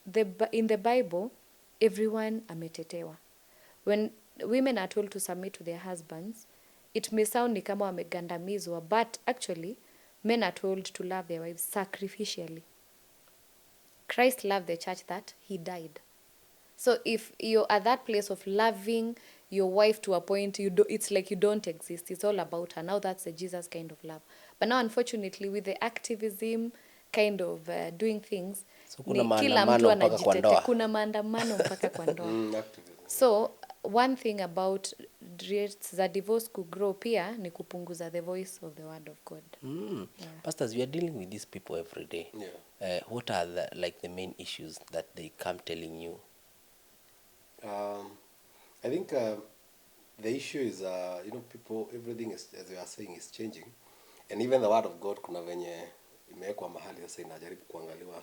Speaker 1: in the Bible, everyone ametetewa. When women are told to submit to their husbands, it may sound ni kama wamegandamizwa, but actually, men are told to love their wives sacrificially. Christ loved the church that he died. So if you're at that place of loving your wife to a point, it's like you don't exist. It's all about her. Now that's the Jesus kind of love. But now, unfortunately, with the activism kind of doing things,
Speaker 3: So kuna
Speaker 1: kila
Speaker 3: maandamano
Speaker 1: mtu
Speaker 3: mpaka kwa
Speaker 1: anajitetea.
Speaker 3: ndoa.
Speaker 1: Kuna maandamano mpaka kwa ndoa.
Speaker 2: Activism.
Speaker 1: So one thing about rates za divorce kugrow pia ni kupunguza the voice of the word of God.
Speaker 3: Pastors, we are dealing with these people every day.
Speaker 2: Yeah.
Speaker 3: What are the main issues that they come telling you?
Speaker 2: I think the issue is, people, everything is, as you are saying, is changing. And even the word of God, kuna venye imewekwa mahali sasa inajaribu kuangaliwa.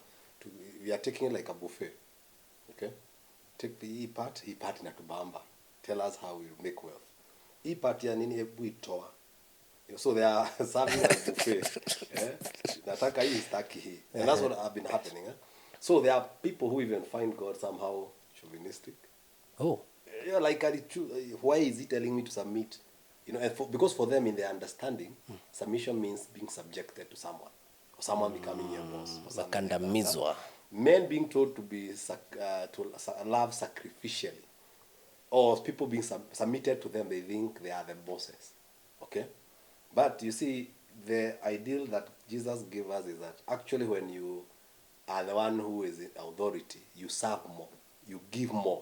Speaker 2: We are taking it like a buffet. Okay? Take hii part inatubamba. Tell us how we make wealth. Hii part ya nini hebu itoa. So they are serving a buffet. Nataka hii staki hii. And that's what have been happening. So there are people who even find God somehow chauvinistic.
Speaker 3: Oh.
Speaker 2: Yeah, like, why is he telling me to submit? And because for them, in their understanding, submission means being subjected to someone, or someone becoming your boss. Or something like that.
Speaker 3: Makandamizwa.
Speaker 2: Men being told to be to love sacrificially, or people being submitted to them, they think they are the bosses. Okay, but you see, the ideal that Jesus gave us is that actually, when you are the one who is in authority, you serve more, you give more.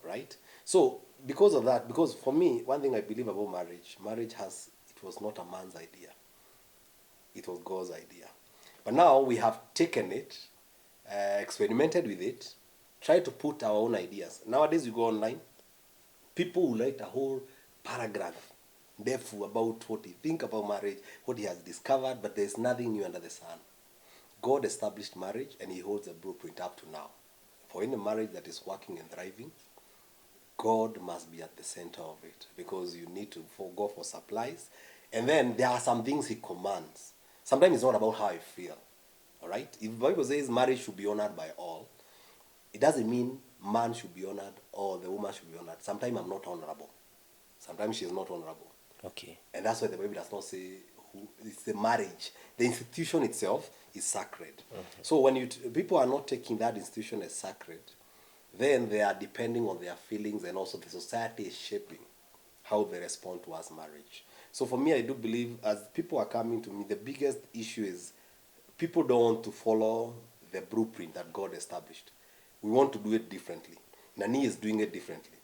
Speaker 2: Right? So, because of that, because for me, one thing I believe about marriage it was not a man's idea. It was God's idea. But now we have taken it, experimented with it, tried to put our own ideas. Nowadays, you go online, people will write a whole paragraph, therefore, about what he think about marriage, what he has discovered, but there's nothing new under the sun. God established marriage, and he holds a blueprint up to now. For any marriage that is working and thriving, God must be at the center of it, because you need to go for supplies. And then there are some things he commands. Sometimes it's not about how I feel. All right? If the Bible says marriage should be honored by all, it doesn't mean man should be honored or the woman should be honored. Sometimes I'm not honorable. Sometimes she is not honorable.
Speaker 3: Okay.
Speaker 2: And that's why the Bible does not say who. It's the marriage. The institution itself is sacred. So when people are not taking that institution as sacred, then they are depending on their feelings, and also the society is shaping how they respond towards marriage. So for me, I do believe, as people are coming to me, the biggest issue is people don't want to follow the blueprint that God established. We want to do it differently. Nani is doing it differently.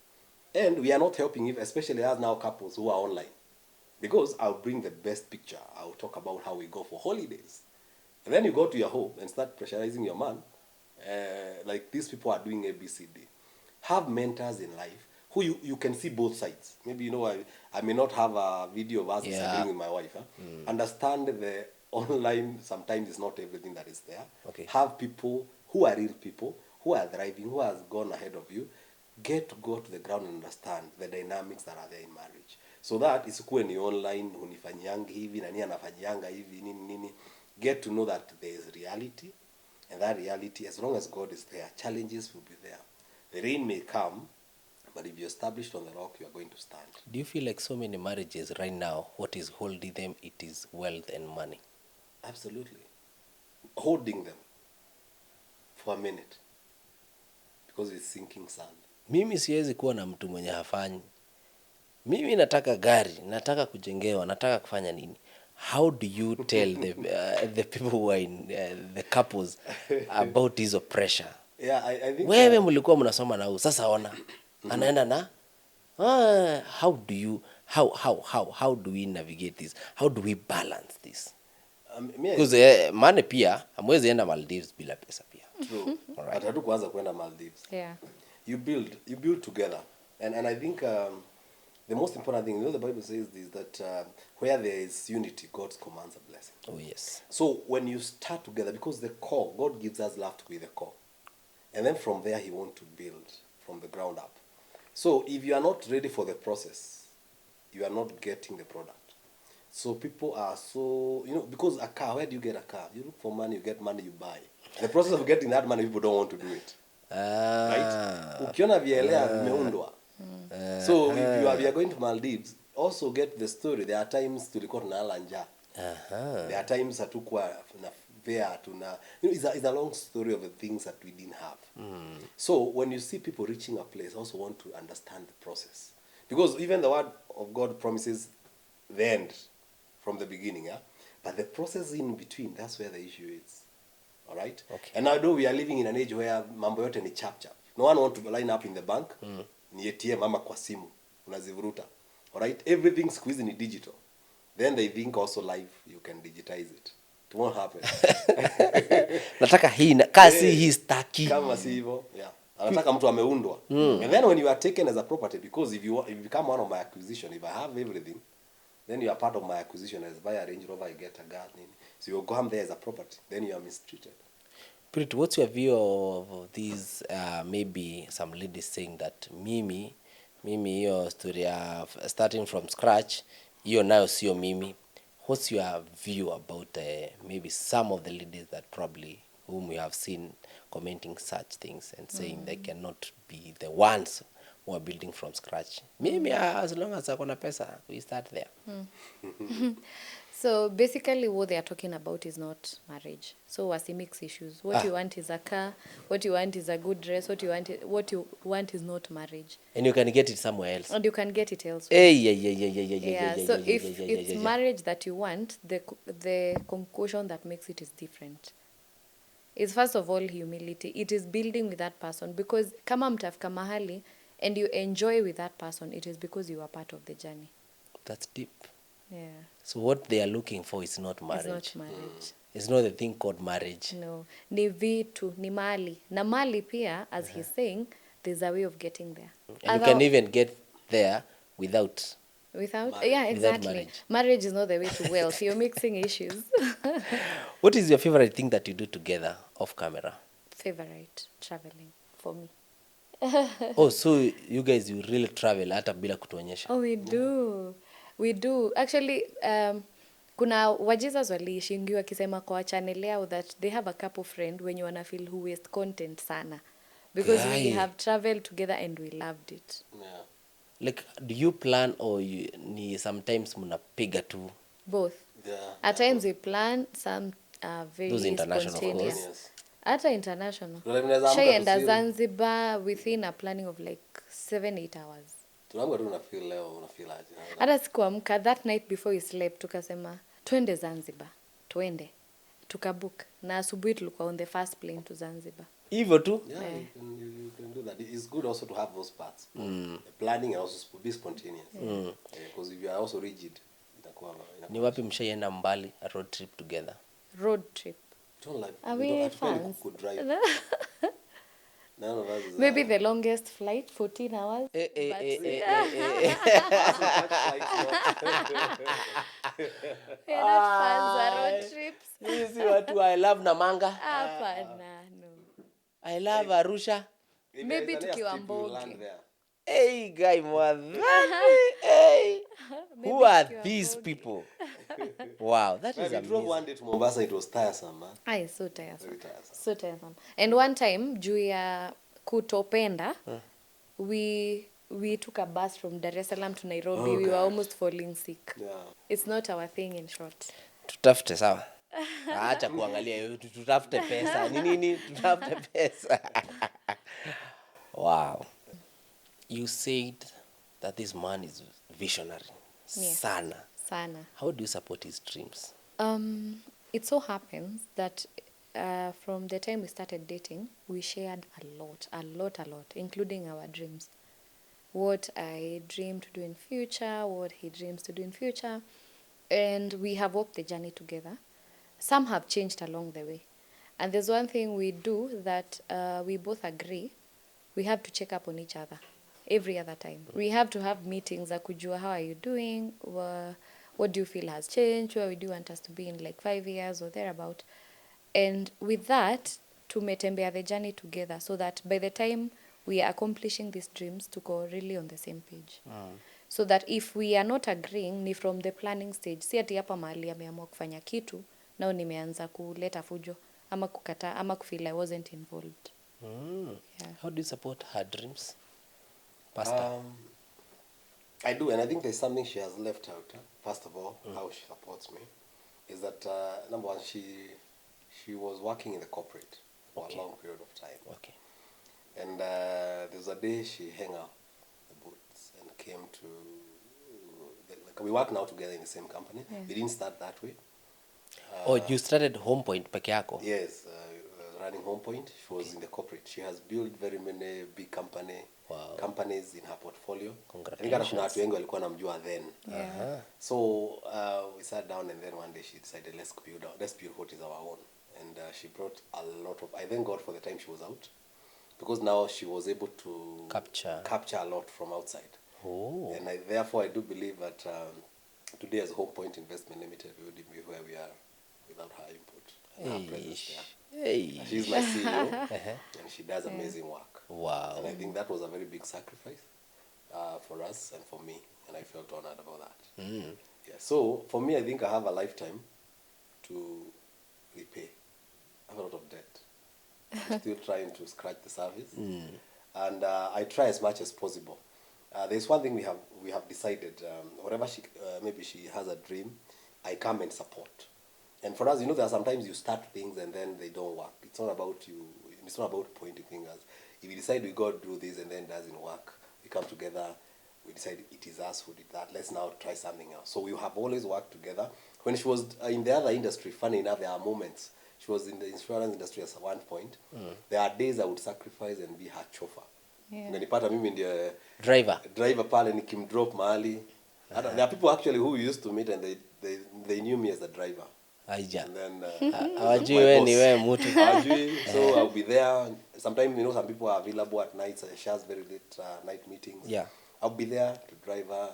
Speaker 2: And we are not helping, especially as now couples who are online. Because I'll bring the best picture. I'll talk about how we go for holidays. And then you go to your home and start pressurizing your man. Like these people are doing ABCD. Have mentors in life who you can see both sides. Maybe, I may not have a video of us disagreeing with my wife. Understand the online sometimes is not everything that is there.
Speaker 3: Okay.
Speaker 2: Have people who are real people, who are thriving, who has gone ahead of you. Get to go to the ground and understand the dynamics that are there in marriage. So that isikuwe ni online, unifanyianga hivi, nani anafanyianga hivi, nini. Get to know that there is reality. And that reality, as long as God is there, challenges will be there. The rain may come, but if you're established on the rock, you are going to stand.
Speaker 3: Do you feel like so many marriages right now, what is holding them, it is wealth and money?
Speaker 2: Absolutely. Holding them for a minute. Because it's sinking sand.
Speaker 3: Mimi siwezi kuwa na mtu mwenye hafanyi. mimi nataka gari, nataka kujengewa, nataka kufanya nini? How do you tell the people who are in the couples about this pressure?
Speaker 2: Yeah, I think
Speaker 3: Wewe mlikuwa mnasoma na huyu, sasa ona anaenda na how do you how do we navigate this? How do we balance this? Because money pia hamwezi enda Maldives bila pesa pia.
Speaker 2: True. But hatu kuanza kwenda Maldives.
Speaker 1: Yeah.
Speaker 2: You build together. And I think the most important thing, the Bible says this, that where there is unity, God commands a blessing.
Speaker 3: Oh yes.
Speaker 2: So when you start together, because the core, God gives us love to be the core. And then from there, he wants to build from the ground up. So if you are not ready for the process, you are not getting the product. So people are so, because a car, where do you get a car? You look for money, you get money, you buy. The process of getting that money, people don't want to do it. Right? Ukiona vielea vimeundwa. So if you are going to Maldives, also get the story. There are times tulikuwa tunalala njaa. There are times hatukuwa na fare tuna. It's a long story of the things that we didn't have. So when you see people reaching a place, also want to understand the process. Because even the word of God promises the end from the beginning, yeah? But the process in between, that's where the issue is. All right?
Speaker 3: Okay.
Speaker 2: And now we are living in an age where mambo yote ni chap. No one want to line up in the bank. Ni ATM ama kwa simu. Unazivuruta. All right? Everything squeezed in digital. Then they think also life, you can digitize it. It won't happen.
Speaker 3: Nataka hii kasi hii staki.
Speaker 2: Kama si hivyo, yeah. Anataka mtu ameundwa. And then when you are taken as a property, because if you become one of my acquisition, if I have everything, then you are part of my acquisition. As buy a Range Rover, I get a garden. So you come there as a property, then you are mistreated.
Speaker 3: Prit, what's your view of these maybe some ladies saying that mimi hiyo story of starting from scratch, hiyo nayo sio mimi? What's your view about maybe some of the ladies that probably whom we have seen commenting such things and saying they cannot be the ones who are building from scratch? Mimi as long as akona pesa, we start there.
Speaker 1: So basically what they are talking about is not marriage. So wasi mix issues. What you want is a car, what you want is a good dress, what you want is not marriage.
Speaker 3: And you can get it somewhere else.
Speaker 1: And you can get it elsewhere.
Speaker 3: Hey, yeah.
Speaker 1: So if it's marriage that you want, the conclusion that makes it is different. It's first of all humility. It is building with that person, because kama mtafika mahali and you enjoy with that person, it is because you are part of the journey.
Speaker 3: That's deep.
Speaker 1: Yeah.
Speaker 3: So what they are looking for is not marriage.
Speaker 1: It's not marriage.
Speaker 3: It's not the thing called marriage.
Speaker 1: No. Ni vitu, ni mali. Na mali pia, as he's saying, there's a way of getting there.
Speaker 3: And you can even get there without
Speaker 1: Without, yeah, exactly. Marriage is not the way to wealth. You're mixing issues.
Speaker 3: What is your favorite thing that you do together off camera?
Speaker 1: Favorite? Traveling, for me.
Speaker 3: Oh, so you guys, you really travel hata bila kutuonyesha?
Speaker 1: Oh, we do. We do. Actually, kuna wajizas waliishingi wakisema kwa channel yao that they have a couple friend when you wanna feel who waste content sana. Because we have traveled together and we loved it.
Speaker 2: Yeah.
Speaker 3: Like, do you plan or ni sometimes mnapiga tu?
Speaker 1: Both.
Speaker 2: Yeah.
Speaker 1: At times we plan, some very
Speaker 3: Those international,
Speaker 1: spontaneous.
Speaker 2: of course.
Speaker 1: Hata international.
Speaker 2: Tuna mnaweza amka
Speaker 1: Shaenda
Speaker 2: tusiu.
Speaker 1: Zanzibar within a planning of like 7-8 hours.
Speaker 2: Tunaamka tu una feel leo, una feel aje.
Speaker 1: Hata sikuamka that night before we slept tukasema twende Zanzibar. Twende. Tukabook. Na asubuhi tulikuwa on the first plane to Zanzibar.
Speaker 3: Hivyo tu?
Speaker 2: Yeah, you can do that. It's good also to have those parts. Planning and also be spontaneous. Because if you are also rigid, itakuwa
Speaker 3: Ni wapi mshaienda mbali, a road trip together?
Speaker 1: Road trip.
Speaker 2: don't like
Speaker 1: Are
Speaker 2: we
Speaker 1: we
Speaker 2: don't
Speaker 1: fans?
Speaker 2: could drive. None of us is
Speaker 1: Maybe the longest flight, 14 hours.
Speaker 2: like,
Speaker 1: We are not fans of road trips.
Speaker 3: Hizi watu I love Namanga.
Speaker 1: Hapana, no.
Speaker 3: I love Arusha.
Speaker 2: if
Speaker 1: Maybe
Speaker 2: there is any
Speaker 1: tukiwa
Speaker 2: trip, you will
Speaker 1: Mbogi.
Speaker 2: land there.
Speaker 3: Hey, guy, mwadhani. Hey. Who are
Speaker 1: tukiwa
Speaker 3: these
Speaker 1: Mbogi.
Speaker 3: people? Wow, that
Speaker 2: When
Speaker 3: is
Speaker 2: we drove
Speaker 3: amazing.
Speaker 2: one day to Mombasa, it was tiresome, man.
Speaker 1: Ay, so tiresome.
Speaker 2: Very tiresome.
Speaker 1: So tiresome. And one time, juu ya kutopenda, we took a bus from Dar es Salaam to Nairobi. We were almost falling sick.
Speaker 2: Yeah.
Speaker 1: It's not our thing, in short.
Speaker 3: Tutafute sawa. Acha kuangalia hiyo, tutafute pesa. Nini tutafute pesa. Wow. You said that this man is visionary.
Speaker 1: Yes.
Speaker 3: Sana.
Speaker 1: Sana.
Speaker 3: How do you support his dreams?
Speaker 1: It so happens that from the time we started dating, we shared a lot, including our dreams. What I dream to do in future, what he dreams to do in future, and we have walked the journey together. Some have changed along the way. And there's one thing we do that we both agree, we have to check up on each other every other time. We have to have meetings, kujua, how are you doing, what do you feel has changed, where do you want us to be in like 5 years or thereabout. And with that, tumetembea the journey together so that by the time we are accomplishing these dreams, tuko really on the same page. So that if we are not agreeing, ni from the planning stage. Si ati hapa mahali ameamua kufanya kitu, nao nimeanza kuleta fujo, ama kukata, ama kufeel I wasn't involved. Yeah.
Speaker 3: How do you support her dreams, Pastor?
Speaker 2: I do, and I think there's something she has left out. First of all, how she supports me is that number one, she was working in the corporate for a long period of time.
Speaker 3: Okay.
Speaker 2: And there was a day she hung up the boots and came to. Like we work now together in the same company.
Speaker 1: Yeah.
Speaker 2: We didn't start that way.
Speaker 3: You started Home Point peke yako?
Speaker 2: Yes, running Home Point. She was in the corporate. She has built very many big companies in her portfolio.
Speaker 3: Congratulations.
Speaker 2: Kuna watu wengi walikuwa namjua then.
Speaker 1: Yeah.
Speaker 2: So we sat down, and then one day she decided, let's build what is our own. And she brought a lot of, I thank God for the time she was out, because now she was able to capture a lot from outside.
Speaker 3: Oh.
Speaker 2: And therefore I do believe that today as Home Point Investment Limited, we wouldn't be where we are without her input. Her presence there.
Speaker 3: Hey.
Speaker 2: She's my CEO, and she does amazing work.
Speaker 3: Wow.
Speaker 2: And I think that was a very big sacrifice for us and for me, and I felt honored about that. Yeah. So for me, I think I have a lifetime to repay. I have a lot of debt. I'm still trying to scratch the surface, and I try as much as possible. There's one thing we have decided. Whatever maybe she has a dream, I come and support. And for us, there are sometimes you start things and then they don't work. It's not about you. It's not about pointing fingers. If we decide we got to do this and then it doesn't work, we come together. We decide it is us who did that. Let's now try something else. So we have always worked together. When she was in the other industry, funny enough, there are moments. She was in the insurance industry at one point. There are days I would sacrifice and be her chauffeur. Ungenipata mimi ndiye driver pale nikimdrop mahali. There are people actually who used to meet and they knew me as a driver.
Speaker 3: Aija.
Speaker 2: And then
Speaker 3: Hawajui wewe ni wewe mtu.
Speaker 2: So I'll be there. Sometimes some people are available at night. She has very late night meetings.
Speaker 3: Yeah.
Speaker 2: I'll be there to drive her,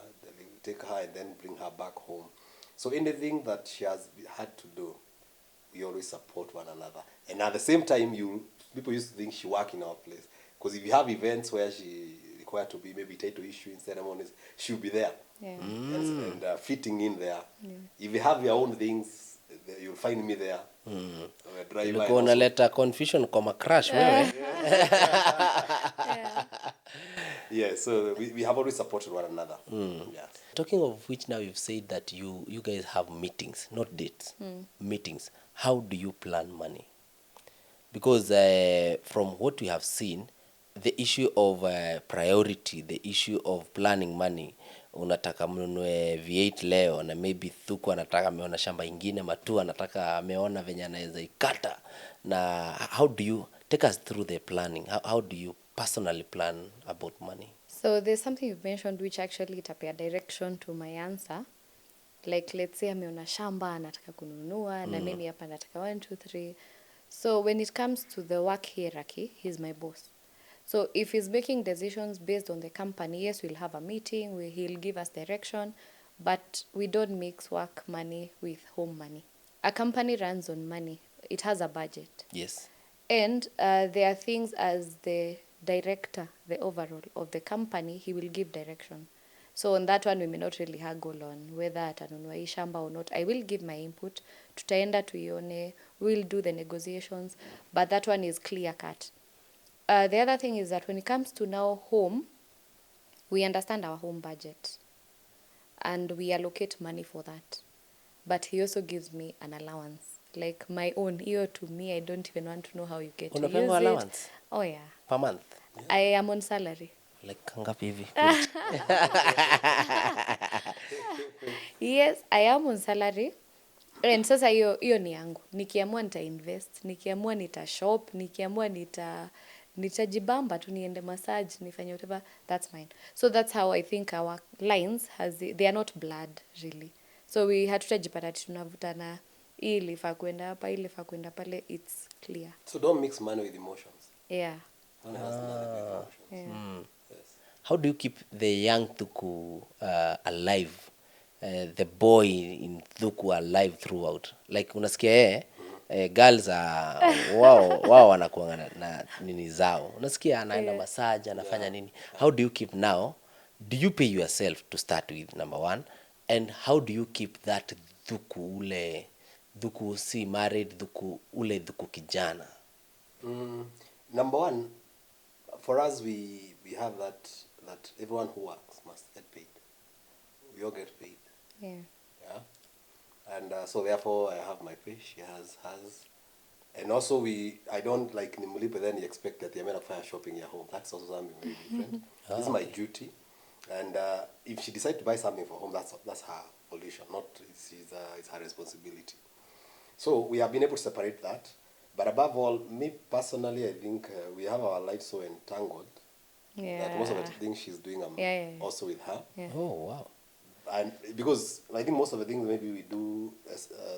Speaker 2: take her, and then bring her back home. So anything that she has had to do, we always support one another. And at the same time, people used to think she work in our place. Because if you have events where she required to be maybe title issuing ceremonies, she'll be there.
Speaker 1: Yeah.
Speaker 2: And fitting in there. Yeah. If you have your own things, you'll find me there.
Speaker 3: Ulikuwa unaleta confusion kwa crash wewe.
Speaker 2: Yeah, so we have always supported one another. Yeah.
Speaker 3: Talking of which, now you've said that you guys have meetings, not dates. Meetings. How do you plan money? Because from what we have seen, the issue of priority, the issue of planning money, unataka mnunue V8 leo na maybe Thuku anataka ameona shamba ingine, Matu anataka ameona venye anaweza ikata. Na how do you take us through the planning? How do you personally plan about money?
Speaker 1: So there's something you've mentioned which actually itapea direction to my answer. Like let's say ameona shamba anataka kununua na mimi hapa nataka 1 2 3. So when it comes to the work hierarchy, he's my boss. So if he's making decisions based on the company, yes, we'll have a meeting, he'll give us direction, but we don't mix work money with home money. A company runs on money. It has a budget.
Speaker 3: Yes.
Speaker 1: And there are things as the director, the overall of the company, he will give direction. So on that one, we may not really haggle on whether atanunua hii shamba or not. I will give my input. Tutaenda tuione. We'll do the negotiations. But that one is clear cut. The other thing is that when it comes to now home, we understand our home budget. And we allocate money for that. But he also gives me an allowance. Like my own. Iyo to me, I don't even want to know how you get to use
Speaker 3: allowance?
Speaker 1: it. Oh yeah.
Speaker 3: Per month?
Speaker 1: I am on salary.
Speaker 3: Like ngapi hivi?
Speaker 1: Yes, I am on salary. And sasa hiyo ni yangu. Nikiamua nita invest, nikiamua nita shop, nikiamua nitajibamba tu niende massage, nifanye whatever, that's mine. So that's how I think our lines they are not blurred really. So we hatutajipata tunavutana hii ilifaa kwenda hapa, hii ilifaa kwenda pale, it's clear.
Speaker 2: So don't mix money with emotions.
Speaker 1: Yeah.
Speaker 2: Money has nothing to do with emotions.
Speaker 1: Yeah.
Speaker 2: Yes.
Speaker 3: How do you keep the young Thuku alive? The boy in Thuku alive throughout. Like unasikia girls are wao wanakuanga na nini zao. Unasikia anaenda massage, anafanya nini? How do you keep now? Do you pay yourself to start with, number one? And how do you keep that Thuku ule Thuku si married Thuku kijana?
Speaker 2: Number one, for us we have that everyone who works must get paid. We all get paid.
Speaker 1: Yeah.
Speaker 2: Yeah. And so therefore I have my pay, she has hers. And also I don't like nimulipe then you expect that the amount of fire shopping here home. That's also something very different. This is my duty. And if she decides to buy something for home, that's her volition, not it's her responsibility. So we have been able to separate that. But above all, me personally, I think we have our lives so entangled that most of the things she's doing, I'm also with her.
Speaker 1: Yeah.
Speaker 3: Oh, wow.
Speaker 2: And because I think most of the things maybe we do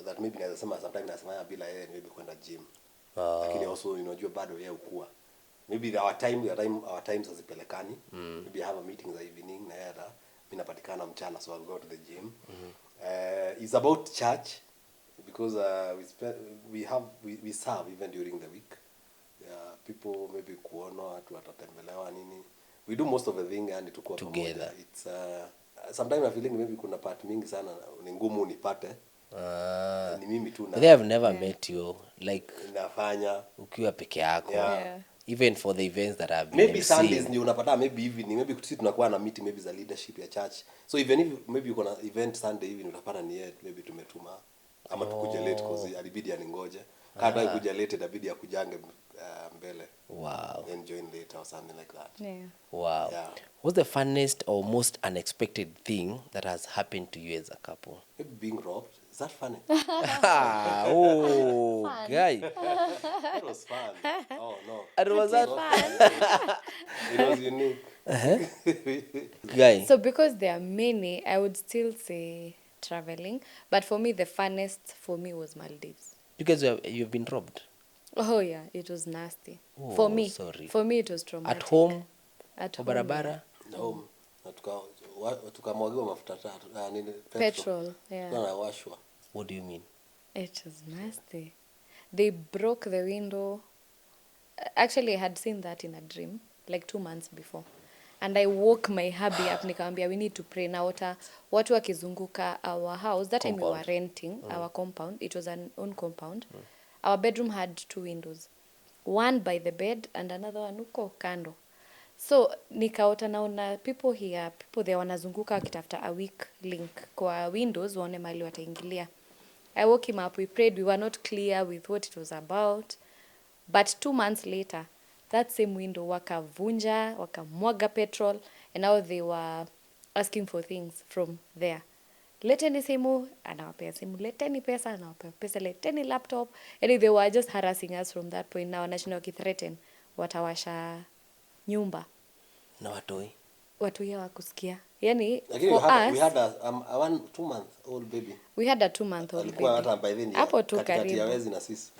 Speaker 2: that maybe sometimes nasema bila yeye maybe kwenda gym. Lakini also unajua bado yeye ukua. Maybe our times hazipelekani. Maybe I have a meeting za evening na yeye mimi napatikana mchana, so I'll go to the gym. It's about church because we serve even during the week. People maybe kuona watu watatembelewa nini. We do most of the thing and tukua together. It's sometimes I feeling maybe kuna part mingi sana ni ngumu nipate. Ni mimi tu na.
Speaker 3: They have never met you like
Speaker 2: nafanya
Speaker 3: ukiwa peke yako.
Speaker 1: Yeah.
Speaker 3: Even for the events that have been
Speaker 2: maybe Sundays ndio unapata maybe evening maybe sisi tunakuwa na meeting maybe za leadership ya church. So even if maybe uko na event Sunday hivi utapata ni yeye maybe tumetuma ama tukuje late cause alibidi aningoje. Kama kuja late inabidi akujange mbele.
Speaker 3: Wow.
Speaker 2: And join later or something like that.
Speaker 1: Yeah.
Speaker 3: Wow.
Speaker 2: Yeah.
Speaker 3: What's the funniest or most unexpected thing that has happened to you as a couple?
Speaker 2: Maybe being robbed. Is that funny?
Speaker 3: Oh, guy.
Speaker 2: It was fun. Oh no.
Speaker 3: And was that
Speaker 2: It was unique.
Speaker 3: guy?
Speaker 1: So because there are many, I would still say traveling. But for me, the funnest for me was Maldives.
Speaker 3: Because you've been robbed.
Speaker 1: Oh yeah, it was nasty.
Speaker 3: Oh,
Speaker 1: for me,
Speaker 3: sorry.
Speaker 1: For me it was traumatic.
Speaker 3: At home?
Speaker 1: At home.
Speaker 3: Barabara?
Speaker 2: No. Tukamwagiwa mafuta nini
Speaker 1: Petrol. Yeah.
Speaker 2: Tunawashwa.
Speaker 3: What do you mean?
Speaker 1: It was nasty. They broke the window. Actually, I had seen that in a dream, like 2 months before. And I woke my hubby up, nikamwambia, we need to pray. Na watu wakizunguka our house. That time we were renting our compound. It was an own compound. Our bedroom had 2 windows. One by the bed and another one uko kando. So, nikaota naona people there wanazunguka wakitafuta a weak link kwa windows waone mali wataingilia. I woke him up, we prayed, we were not clear with what it was about. But 2 months later, that same window wakavunja, wakamwaga petrol, and now they were asking for things from there. Leteni simu, anawapea simu, leteni pesa, anawapea pesa, leteni laptop. And they were just harassing us from that point. Now, wanashinda wakithreaten, watawasha nyumba.
Speaker 3: Na watoi?
Speaker 1: Watoi hawakusikia. Yani,
Speaker 2: Again,
Speaker 1: for us,
Speaker 2: we had a 2-month-old baby.
Speaker 1: we had a 2-month-old
Speaker 2: Alikuwa
Speaker 1: baby.
Speaker 2: hata by then
Speaker 1: Hapo tu
Speaker 2: katikati ya
Speaker 1: karibu.
Speaker 2: wezi na sisi.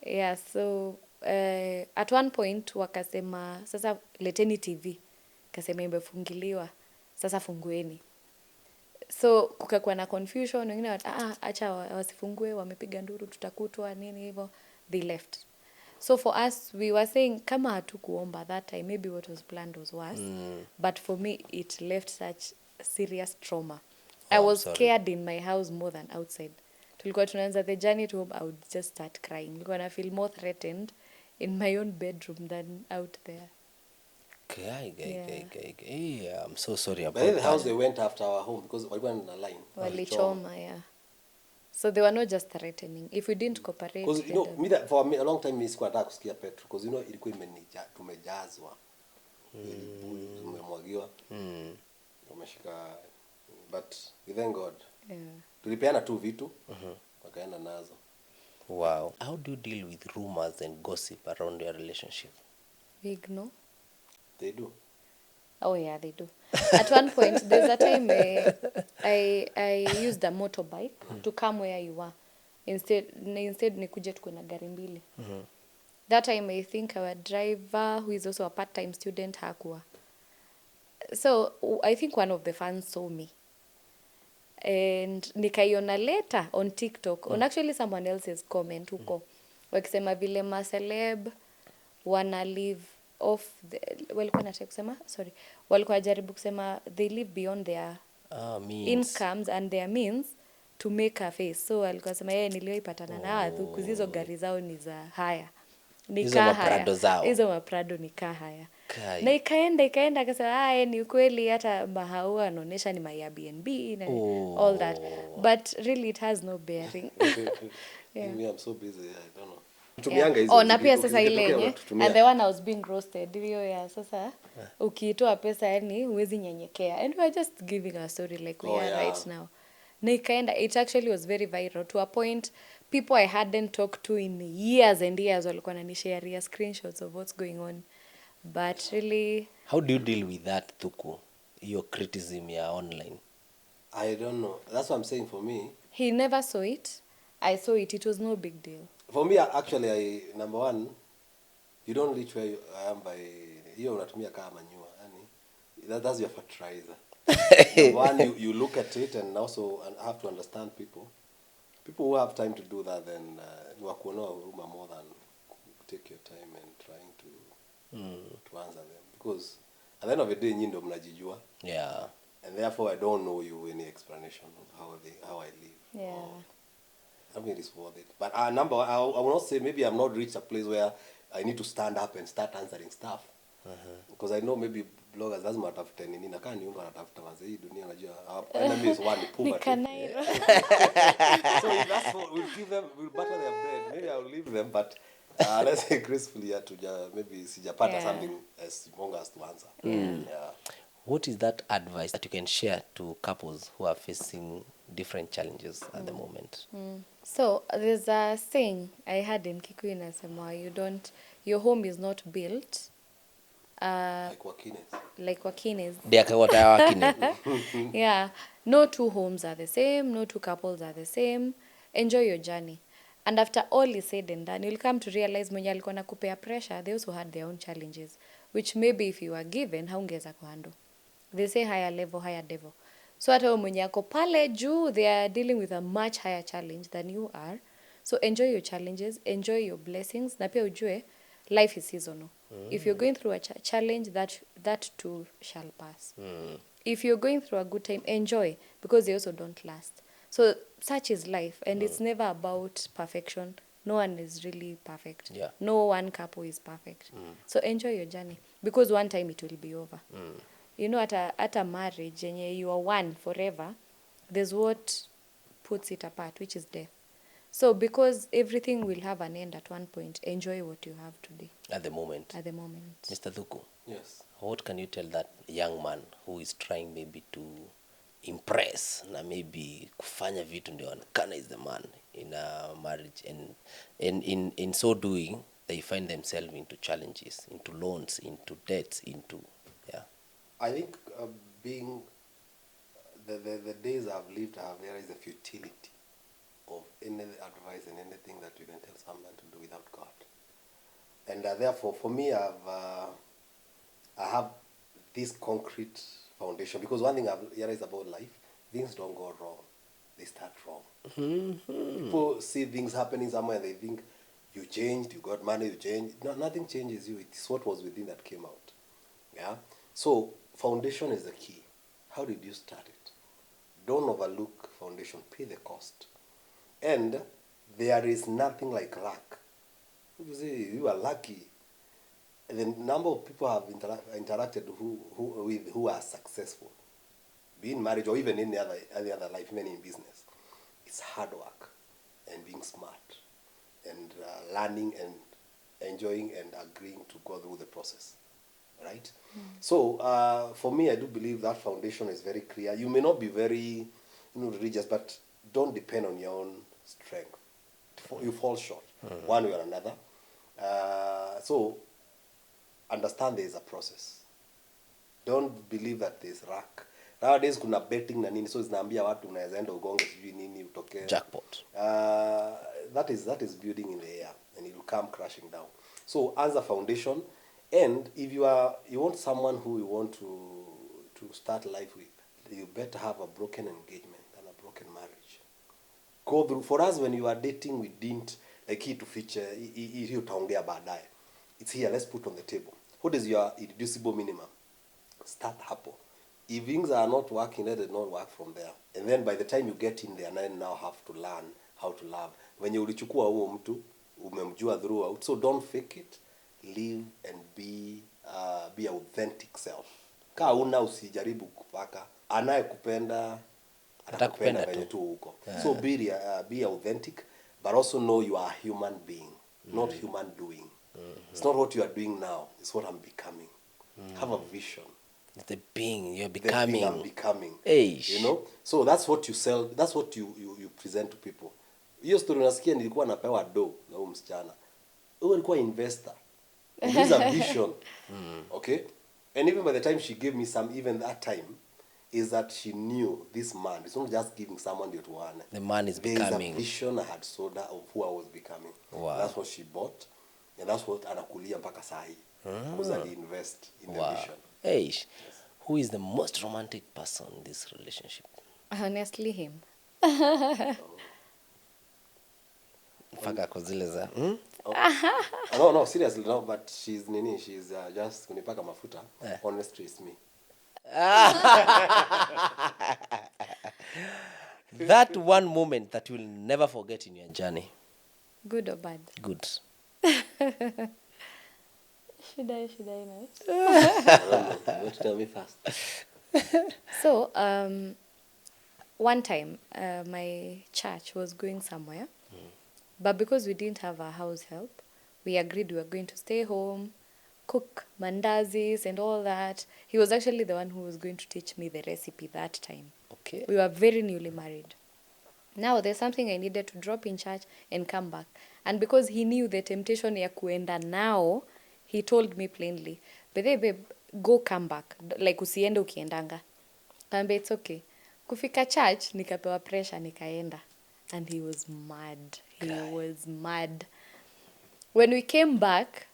Speaker 1: Yeah, so at one point wakasema sasa leteni TV. Kasema imefungiliwa. Sasa fungueni. So kukakuwa na confusion, wengine acha wasifungue, wamepiga nduru, tutakutwa nini hivyo. They left. So for us, we were saying kama hatukuomba that time, maybe what was planned was worse. But for me, it left such serious trauma. I was scared in my house more than outside. Tulikuwa tunaanza the journey to home, I would just start crying. Nilikuwa na feel more threatened in my own bedroom than out there.
Speaker 3: Guy. Yeah, I'm so sorry about
Speaker 2: By the
Speaker 3: that.
Speaker 2: house they went after our home because walikuwa na line.
Speaker 1: Walichoma, yeah. So they were not just threatening. If we didn't cooperate,
Speaker 2: Because for me a long time mimi sikuwa nataka kusikia petrol because ilikuwa tumejazwa. Umemwagiwa. Umeshika, but we thank God.
Speaker 1: Yeah.
Speaker 2: Tulipeana tu vitu. Wakaenda nazo.
Speaker 3: Wow. How do you deal with rumors and gossip around your relationship?
Speaker 1: We ignore.
Speaker 2: They do.
Speaker 1: Oh yeah, they do. At one point, there's a time I used a motorbike to come where you are. Instead nikuje tuko na gari mbili. That time I think our driver, who is also a part-time student, hakuwa. So I think one of the fans saw me. And nikaiona later on TikTok, on actually someone else's comment huko. Wakisema vile ma celeb wana live off walikuwa nataka kusema walikuwa jaribu kusema they live beyond their
Speaker 3: Means.
Speaker 1: incomes and their means to make a face. So walikuwa sema yeye nilioipatana na Thukus, hizo gari zao ni za haya,
Speaker 3: Hizo maprado zao,
Speaker 1: hizo maprado ni haya.
Speaker 3: Kai.
Speaker 1: Na ikaenda akasema ni kweli, hata mahau anaonyesha ni my Airbnb na all that, but really it has no bearing.
Speaker 2: Yeah. I'm so busy, I don't know.
Speaker 1: Na pia sasa ile yenye and the one I was being roasted hiyo ya sasa ukiitoa pesa yani huwezi nyenyekea, and we are just giving a story like we are right now. Na ikaenda, it actually was very viral to a point people I hadn't talked to in years and years walikuwa wananishare screenshots of what's going on, but really
Speaker 3: how do you deal with that, Thuku, your criticism ya online?
Speaker 2: I don't know, that's what I'm saying. For me,
Speaker 1: he never saw it, I saw it, it was no big deal.
Speaker 2: For me, actually, number one, you don't reach where I am by hiyo unatumia kama manure, yani that's your fertilizer. Number one, you look at it and also have to understand people who have time to do that, then you are kuona more than take your time and trying to answer them, because at the end of the day nyinyi ndio mnajijua.
Speaker 3: Yeah.
Speaker 2: And therefore I don't know you any explanation of how I live.
Speaker 1: Yeah.
Speaker 2: I mean, it's worth it. But number one, I will not say maybe I'm not reached a place where I need to stand up and start answering stuff. Because I know maybe bloggers lazima watafute nini, na kama ni unga anatafuta mazee hii dunia, unajua enemy is one, poverty. So if that's what we'll butter their bread. Maybe I'll leave them, but let's say gracefully maybe sijapata something as humongous to answer. Yeah.
Speaker 3: What is that advice that you can share to couples who are facing different challenges at the moment?
Speaker 1: So there's a saying I heard in Kikuyu inasema your home is not built like Wakines. Yeah, no two homes are the same, no two couples are the same. Enjoy your journey, and after all is said and done, you'll come to realize mwenye alikuwa nakupea pressure, they also had their own challenges, which maybe if you were given haungeza kuhandle. They say higher level, higher devil. So hata mwenye ako pale juu, they are dealing with a much higher challenge than you are. So enjoy your challenges, enjoy your blessings. Na pia ujue, life is seasonal. If you're going through a challenge, that too shall pass. If you're going through a good time, enjoy, because they also don't last. So such is life, and it's never about perfection. No one is really perfect.
Speaker 3: Yeah.
Speaker 1: No one couple is perfect. So enjoy your journey, because one time it will be over. You know, at a marriage, and you are one forever, there's what puts it apart, which is death. So because everything will have an end at one point, enjoy what you have today.
Speaker 3: At the moment.
Speaker 1: Mr.
Speaker 3: Thuku.
Speaker 2: Yes.
Speaker 3: What can you tell that young man who is trying maybe to impress na maybe kufanya vitu ndio onekana is the man in a marriage, and in so doing they find themselves into challenges, into loans, into debts, into
Speaker 2: I think being the days I've lived, I've realized the futility of any advice and anything that you can tell someone to do without God. And therefore, for me, I have this concrete foundation, because one thing I've realized about life, things don't go wrong, they start wrong. People see things happening somewhere and they think you changed, you got money, you changed. No, nothing changes you. It's what was within that came out. Yeah. So foundation is the key. How did you start it? Don't overlook foundation. Pay the cost. And there is nothing like luck. You say you are lucky. And the number of people have interacted who are successful, be in marriage or even in any other life, even in business, it's hard work and being smart and learning and enjoying and agreeing to go through the process. right? So for me, I do believe that foundation is very clear. You may not be very, religious, but don't depend on your own strength. You fall short, one way or another. So understand there is a process. Don't believe that there's luck. Nowadays kuna betting na nini, so zinaambia watu unaweza enda ugonge sijui nini utokee.
Speaker 3: Jackpot.
Speaker 2: That is building in the air and it will come crashing down. So as a foundation, and if you want someone who you want to start life with, you better have a broken engagement than a broken marriage. Go through. For us, when you are dating, we didn't like hii to feature hii utaongea baadaye. It's here. Let's put on the table. What is your irreducible minimum? Start hapo. If things are not working, let it not work from there. And then by the time you get in there, now have to learn how to love. When you ulichukua huo mtu, umemjua throughout. So don't fake it. Live and be authentic self. Kaa una usijaribu kupaka. Anayekupenda atakupenda venye tu uko. So be authentic, but also know you are a human being, not human doing. It's not what you are doing now. It's what I'm becoming. Have a vision.
Speaker 3: The being you're becoming.
Speaker 2: The being I'm becoming.
Speaker 3: Eish.
Speaker 2: You know? So that's what you sell. That's what you present to people. Hiyo story nasikia nilikuwa napewa do na huyu msichana. Huyo alikuwa investor. He's a vision. Okay? And even by the time she gave me some, even that time, is that she knew this man. It's not just giving someone the one.
Speaker 3: The man is
Speaker 2: There
Speaker 3: becoming.
Speaker 2: is a vision I had sold her of who I was becoming.
Speaker 3: Wow.
Speaker 2: That's what she bought. And that's what anakulia mpaka sahi. Because I invest in the vision.
Speaker 3: Eish. Who is the most romantic person in this relationship?
Speaker 1: Honestly, him.
Speaker 3: Mpaka kuzile za.
Speaker 2: No, seriously, no, but she's just kunipaka mafuta. Honestly, it's me.
Speaker 3: That one moment that you will never forget in your journey.
Speaker 1: Good or bad?
Speaker 3: Good.
Speaker 1: Should I know?
Speaker 2: I don't know. You want to tell me first?
Speaker 1: So, one time, my church was going somewhere, but because we didn't have a house help, we agreed we were going to stay home, cook mandazis and all that. He was actually the one who was going to teach me the recipe that time.
Speaker 3: Okay.
Speaker 1: We were very newly married. Now, there's something I needed to drop in church and come back. And because he knew the temptation ya kuenda now, he told me plainly, babe, go come back. Like usiende ukiendanga. Kambe, it's okay. Kufika church, nikapewa pressure, nikaenda. And he was mad. He was mad. When we came back,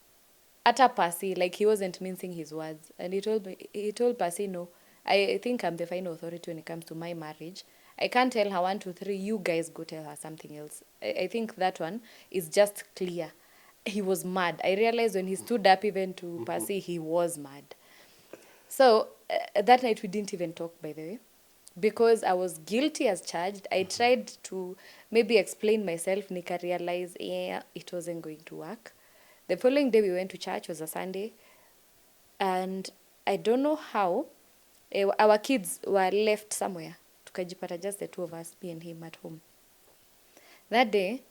Speaker 1: ata Pasi, like he wasn't mincing his words. And he told Pasi, no, I think I'm the final authority when it comes to my marriage. I can't tell her 1, 2, 3. You guys go tell her something else. I think that one is just clear. He was mad. I realized when he stood up even to Pasi, he was mad. So that night we didn't even talk, by the way, because I was guilty as charged. I tried to maybe explain myself. Nika realized, it wasn't going to work. The following day we went to church. It was a Sunday. And I don't know how, our kids were left somewhere. Tukajipata just the two of us, me and him at home. That day,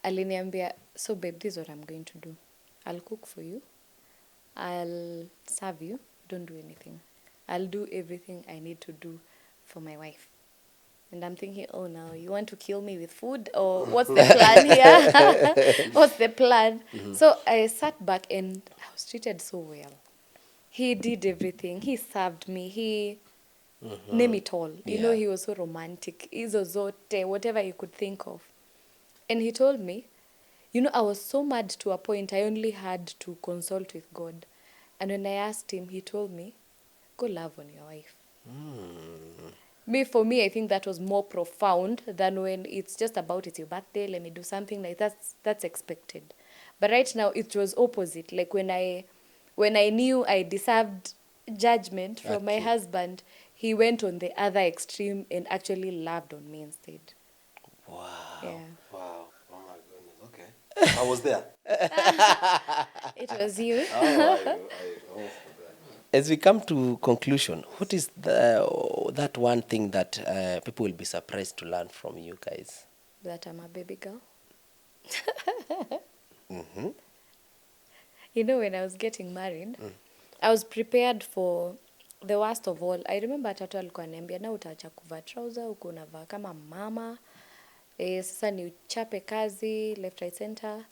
Speaker 1: aliniambia, so babe, this is what I'm going to do. I'll cook for you. I'll serve you. Don't do anything. I'll do everything I need to do for my wife. And I'm thinking, oh, now you want to kill me with food? Or what's the plan here? What's the plan? So I sat back and I was treated so well. He did everything. He served me. He name it all. You know, he was so romantic. Hizo zote, whatever you could think of. And he told me, you know, I was so mad to a point I only had to consult with God. And when I asked him, he told me, go love on your wife. For me, I think that was more profound than when it's just about it's your birthday, let me do something like that's expected. But right now, it was opposite. Like when I knew I deserved judgment from my husband, he went on the other extreme and actually loved on me instead.
Speaker 3: Wow.
Speaker 1: Yeah.
Speaker 2: Wow. Oh my goodness. Okay. I was there.
Speaker 1: It was you.
Speaker 2: I
Speaker 3: As we come to conclusion, what is that one thing that people will be surprised to learn from you guys?
Speaker 1: That I'm a baby girl. You know, when I was getting married, I was prepared for the worst of all. I remember tatu alikuwa ananiambia na utaacha kuvaa trouser, uko unavaa kama mama. Sasa ni uchape kazi, left, right, center.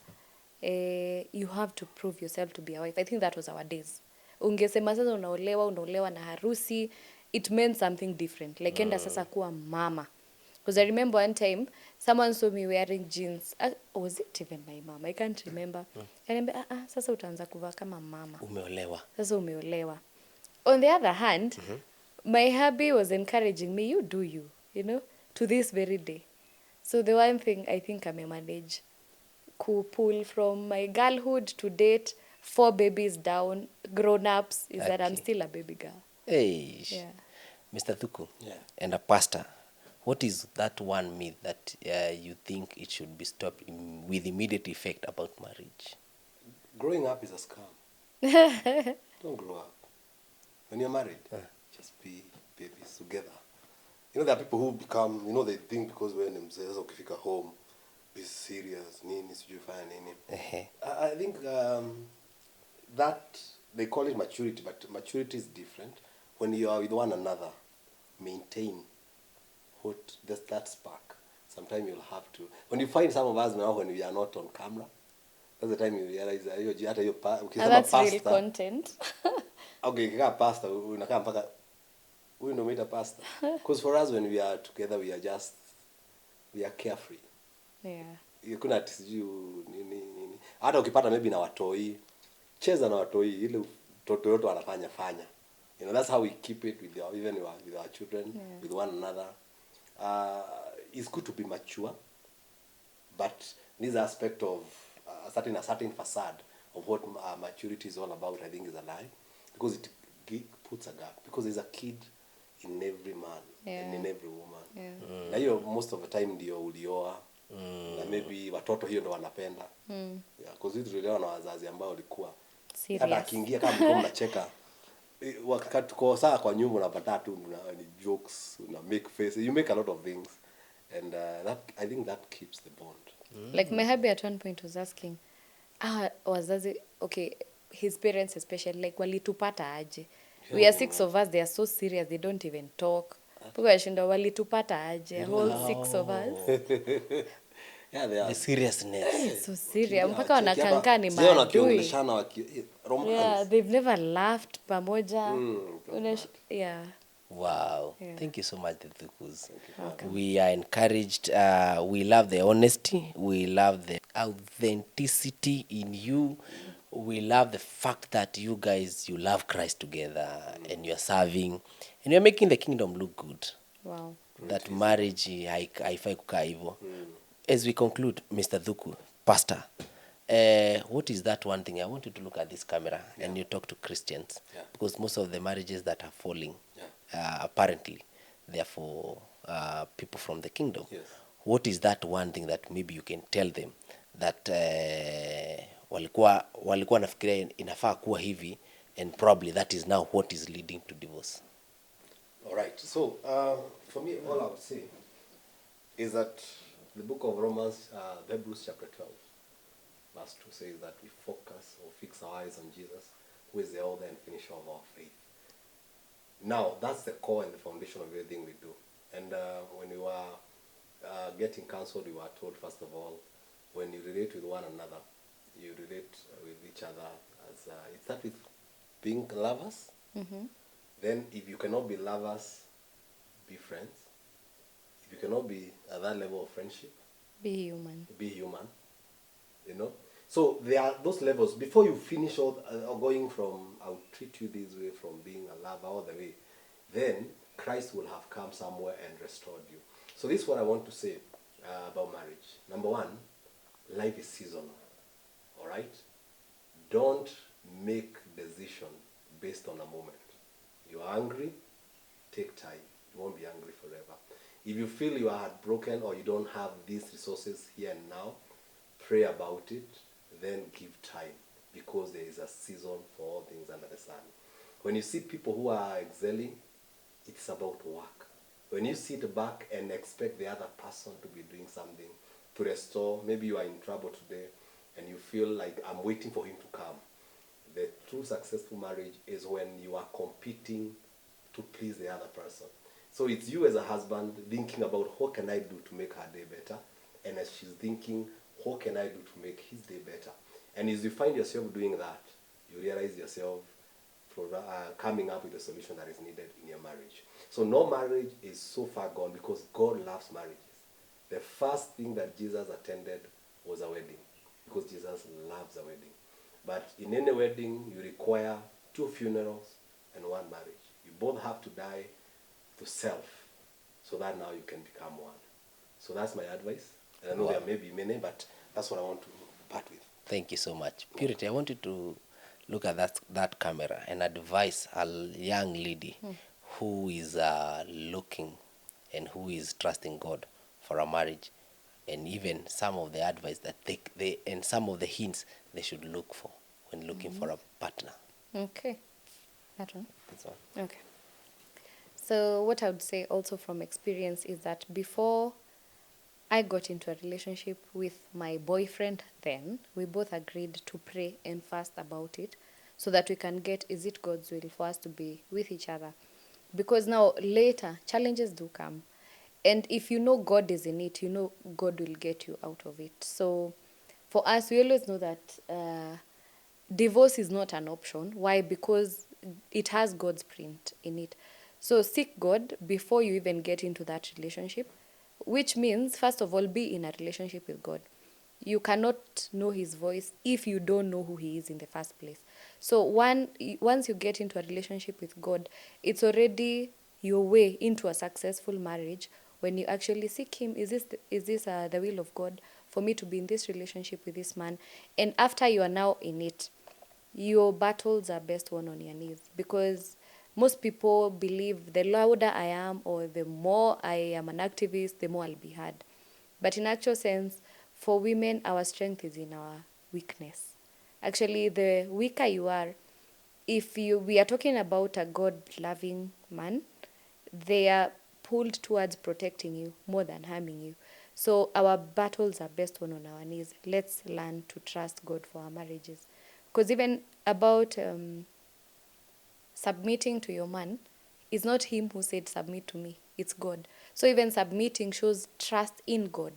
Speaker 1: You have to prove yourself to be a wife. I think that was our days. Ungesema sasa unaolewa na harusi, it meant something different. Like enda sasa kuwa mama. Because I remember one time, someone saw me wearing jeans. Was it even my mom? I can't remember. Ananiambia, sasa utaanza kuvaa kama mama.
Speaker 3: Umeolewa.
Speaker 1: Sasa umeolewa. On the other hand, my hubby was encouraging me, you do you, you know, to this very day. So the one thing I think I may manage, pull from my girlhood to date, 4 babies down, grown-ups, is that I'm still a baby girl.
Speaker 3: Hey.
Speaker 1: Yeah.
Speaker 3: Mr. Thuku,
Speaker 2: Yeah.
Speaker 3: and a pastor, what is that one myth that you think it should be stopped with immediate effect about marriage?
Speaker 2: Growing up is a scam. Don't grow up. When you're married, just be babies together. You know, there are people who become, you know, they think because when themselves ukifika home, be serious, nini, sijufanya nini. I think that, they call it maturity, but maturity is different. When you are with one another, maintain that spark. Sometimes you'll have to. When you find some of us now, when we are not on camera, that's the time you realize
Speaker 1: That's real content.
Speaker 2: Okay, kika pasta, unakaa mpaka huyu ndo umeita pasta. Because for us when we are together we are carefree.
Speaker 1: Yeah.
Speaker 2: Kuna ati sijui nini. Hata ukipata maybe na watoi, cheza na watoi ile mtoto yote anafanya. You know, that's how we keep it with our children, with one another. It's good to be mature, but this aspect of a certain facade of what maturity is all about, I think is a lie, because it puts a gap, because there's a kid in every man and in every woman. Na hiyo most of the time ndio ulioa, na maybe watoto hiyo ndo wanapenda. Yeah, because we tulelewa na wazazi ambao walikuwa hata akiingia kama mtu mnacheka, wakati tuko saa kwa nyumba unapata tu ni jokes, una make face, you make a lot of things, and that, I think that keeps the bond.
Speaker 1: Like my hubby at one point was asking, wazazi, okay, his parents especially, like walitupata aje? We are 6 of us, they are so serious, they don't even talk. Pukwa shinda walitupata aje, a whole 6 of us.
Speaker 2: Yeah, they are.
Speaker 3: The seriousness.
Speaker 1: So serious. Mpaka wanakankaa ni maadui. Yeah, they've never laughed pamoja. Yeah.
Speaker 3: Wow. Thank you so much, Thukus. We are encouraged. We love the honesty. We love the authenticity in you. We love the fact that you guys, you love Christ together and you're serving and you're making the kingdom look good.
Speaker 1: Wow.
Speaker 3: That marriage, haifai kukaa hivyo. As we conclude, Mr. Thuku, Pastor, what is that one thing? I want you to look at this camera and you talk to Christians, because most of the marriages that are falling, apparently, they're for people from the kingdom.
Speaker 2: Yes.
Speaker 3: What is that one thing that maybe you can tell them that walikuwa nafikiria inafaa kuwa hivi, and probably that is now what is leading to divorce?
Speaker 2: All right. So, for me, all I would say is that the book of Romans, Hebrews chapter 12, verse 2 says that we focus or fix our eyes on Jesus, who is the author and finisher of our faith. Now, that's the core and the foundation of everything we do. And when we were getting counseled, we were told, first of all, when you relate with one another, you relate with each other as, it starts with being lovers. Then, if you cannot be lovers, be friends. If you cannot be at that level of friendship,
Speaker 1: Be human.
Speaker 2: be human. You know? So there are those levels. Before you finish all going from, I'll treat you this way, from being a lover all the way, then Christ will have come somewhere and restored you. So this is what I want to say about marriage. Number one, life is seasonal. All right? Don't make decision based on a moment. You are angry, take time. You won't be angry forever. If you feel you are heartbroken or you don't have these resources here and now, pray about it, then give time, because there is a season for all things under the sun. When you see people who are excelling, it's about work. When you sit back and expect the other person to be doing something to restore, maybe you are in trouble today and you feel like, I'm waiting for him to come. The true successful marriage is when you are competing to please the other person. So it's you as a husband thinking about what can I do to make her day better, and as she's thinking, what can I do to make his day better? And as you find yourself doing that, you realize yourself coming up with a solution that is needed in your marriage. So no marriage is so far gone because God loves marriages. The first thing that Jesus attended was a wedding because Jesus loves a wedding. But in any wedding, you require 2 funerals and 1 marriage. You both have to die to self so that now you can become one. So that's my advice. And I know there may be many, but that's what I want to part with.
Speaker 3: Thank you so much. Purity, I want you to look at that camera and advise a young lady who is looking and who is trusting God for a marriage, and even some of the advice that they and some of the hints they should look for when looking for a partner.
Speaker 1: Okay. That one?
Speaker 3: This one.
Speaker 1: Okay. So what I would say also from experience is that before I got into a relationship with my boyfriend then, we both agreed to pray and fast about it so that we can get, is it God's will for us to be with each other? Because now later, challenges do come. And if you know God is in it, you know God will get you out of it. So for us, we always know that divorce is not an option. Why? Because it has God's print in it. So seek God before you even get into that relationship, which means, first of all, be in a relationship with God. You cannot know his voice if you don't know who he is in the first place. So once you get into a relationship with God, it's already your way into a successful marriage when you actually seek him. Is this the will of God for me to be in this relationship with this man? And after you are now in it, your battles are best won on your knees, because most people believe the louder I am or the more I am an activist, the more I'll be heard. But in actual sense, for women, our strength is in our weakness. Actually, the weaker you are, we are talking about a God-loving man, they are pulled towards protecting you more than harming you. So our battles are best won on our knees. Let's learn to trust God for our marriages. Because even about submitting to your man, it's not him who said submit to me, it's God. So even submitting shows trust in God.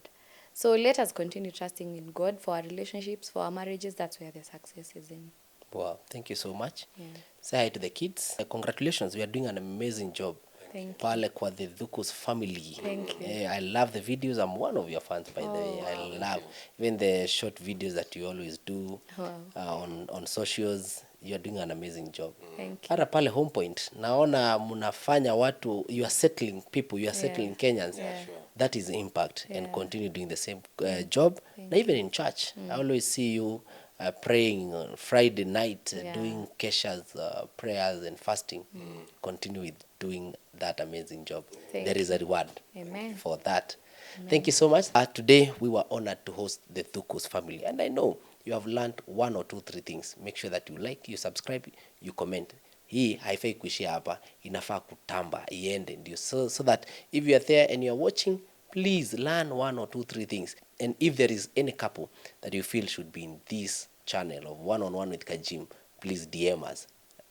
Speaker 1: So let us continue trusting in God for our relationships, for our marriages. That's where the success is in.
Speaker 3: Wow, thank you so much.
Speaker 1: Yeah.
Speaker 3: Say hi to the kids. Congratulations, we are doing an amazing job.
Speaker 1: Thank you.
Speaker 3: Pale kwa the Dukus family.
Speaker 1: Thank you.
Speaker 3: I love the videos. I'm one of your fans, by the way. I love even the short videos that you always do on socials. You're doing an amazing job.
Speaker 1: Thank you.
Speaker 3: Hata pale Home Point, naona mnafanya watu, you are settling people, you are settling Kenyans.
Speaker 1: Yeah.
Speaker 2: Sure.
Speaker 3: That is impact, and
Speaker 1: Yeah.
Speaker 3: continue doing the same job. Now, even in church, I always see you praying on Friday night, doing keshas, prayers and fasting. Continue with doing that amazing job.
Speaker 1: Thank
Speaker 3: There is a reward
Speaker 1: Amen.
Speaker 3: for that. Thank you so much. Today we were honored to host the Thukus family, and I know you have learned 1 or 2, 3 things. Make sure that you like, you subscribe, you comment. Hii haifai kuishia hapa, inafaa kutamba, iende ndio, so that if you are there and you are watching, please learn 1 or 2, 3 things. And if there is any couple that you feel should be in this channel of one-on-one with Kajim, please DM us.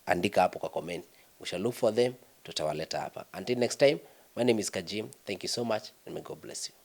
Speaker 3: Andika hapo kwa comment. We shall look for them, tutawaleta hapa. Until next time, my name is Kajim. Thank you so much, and may God bless you.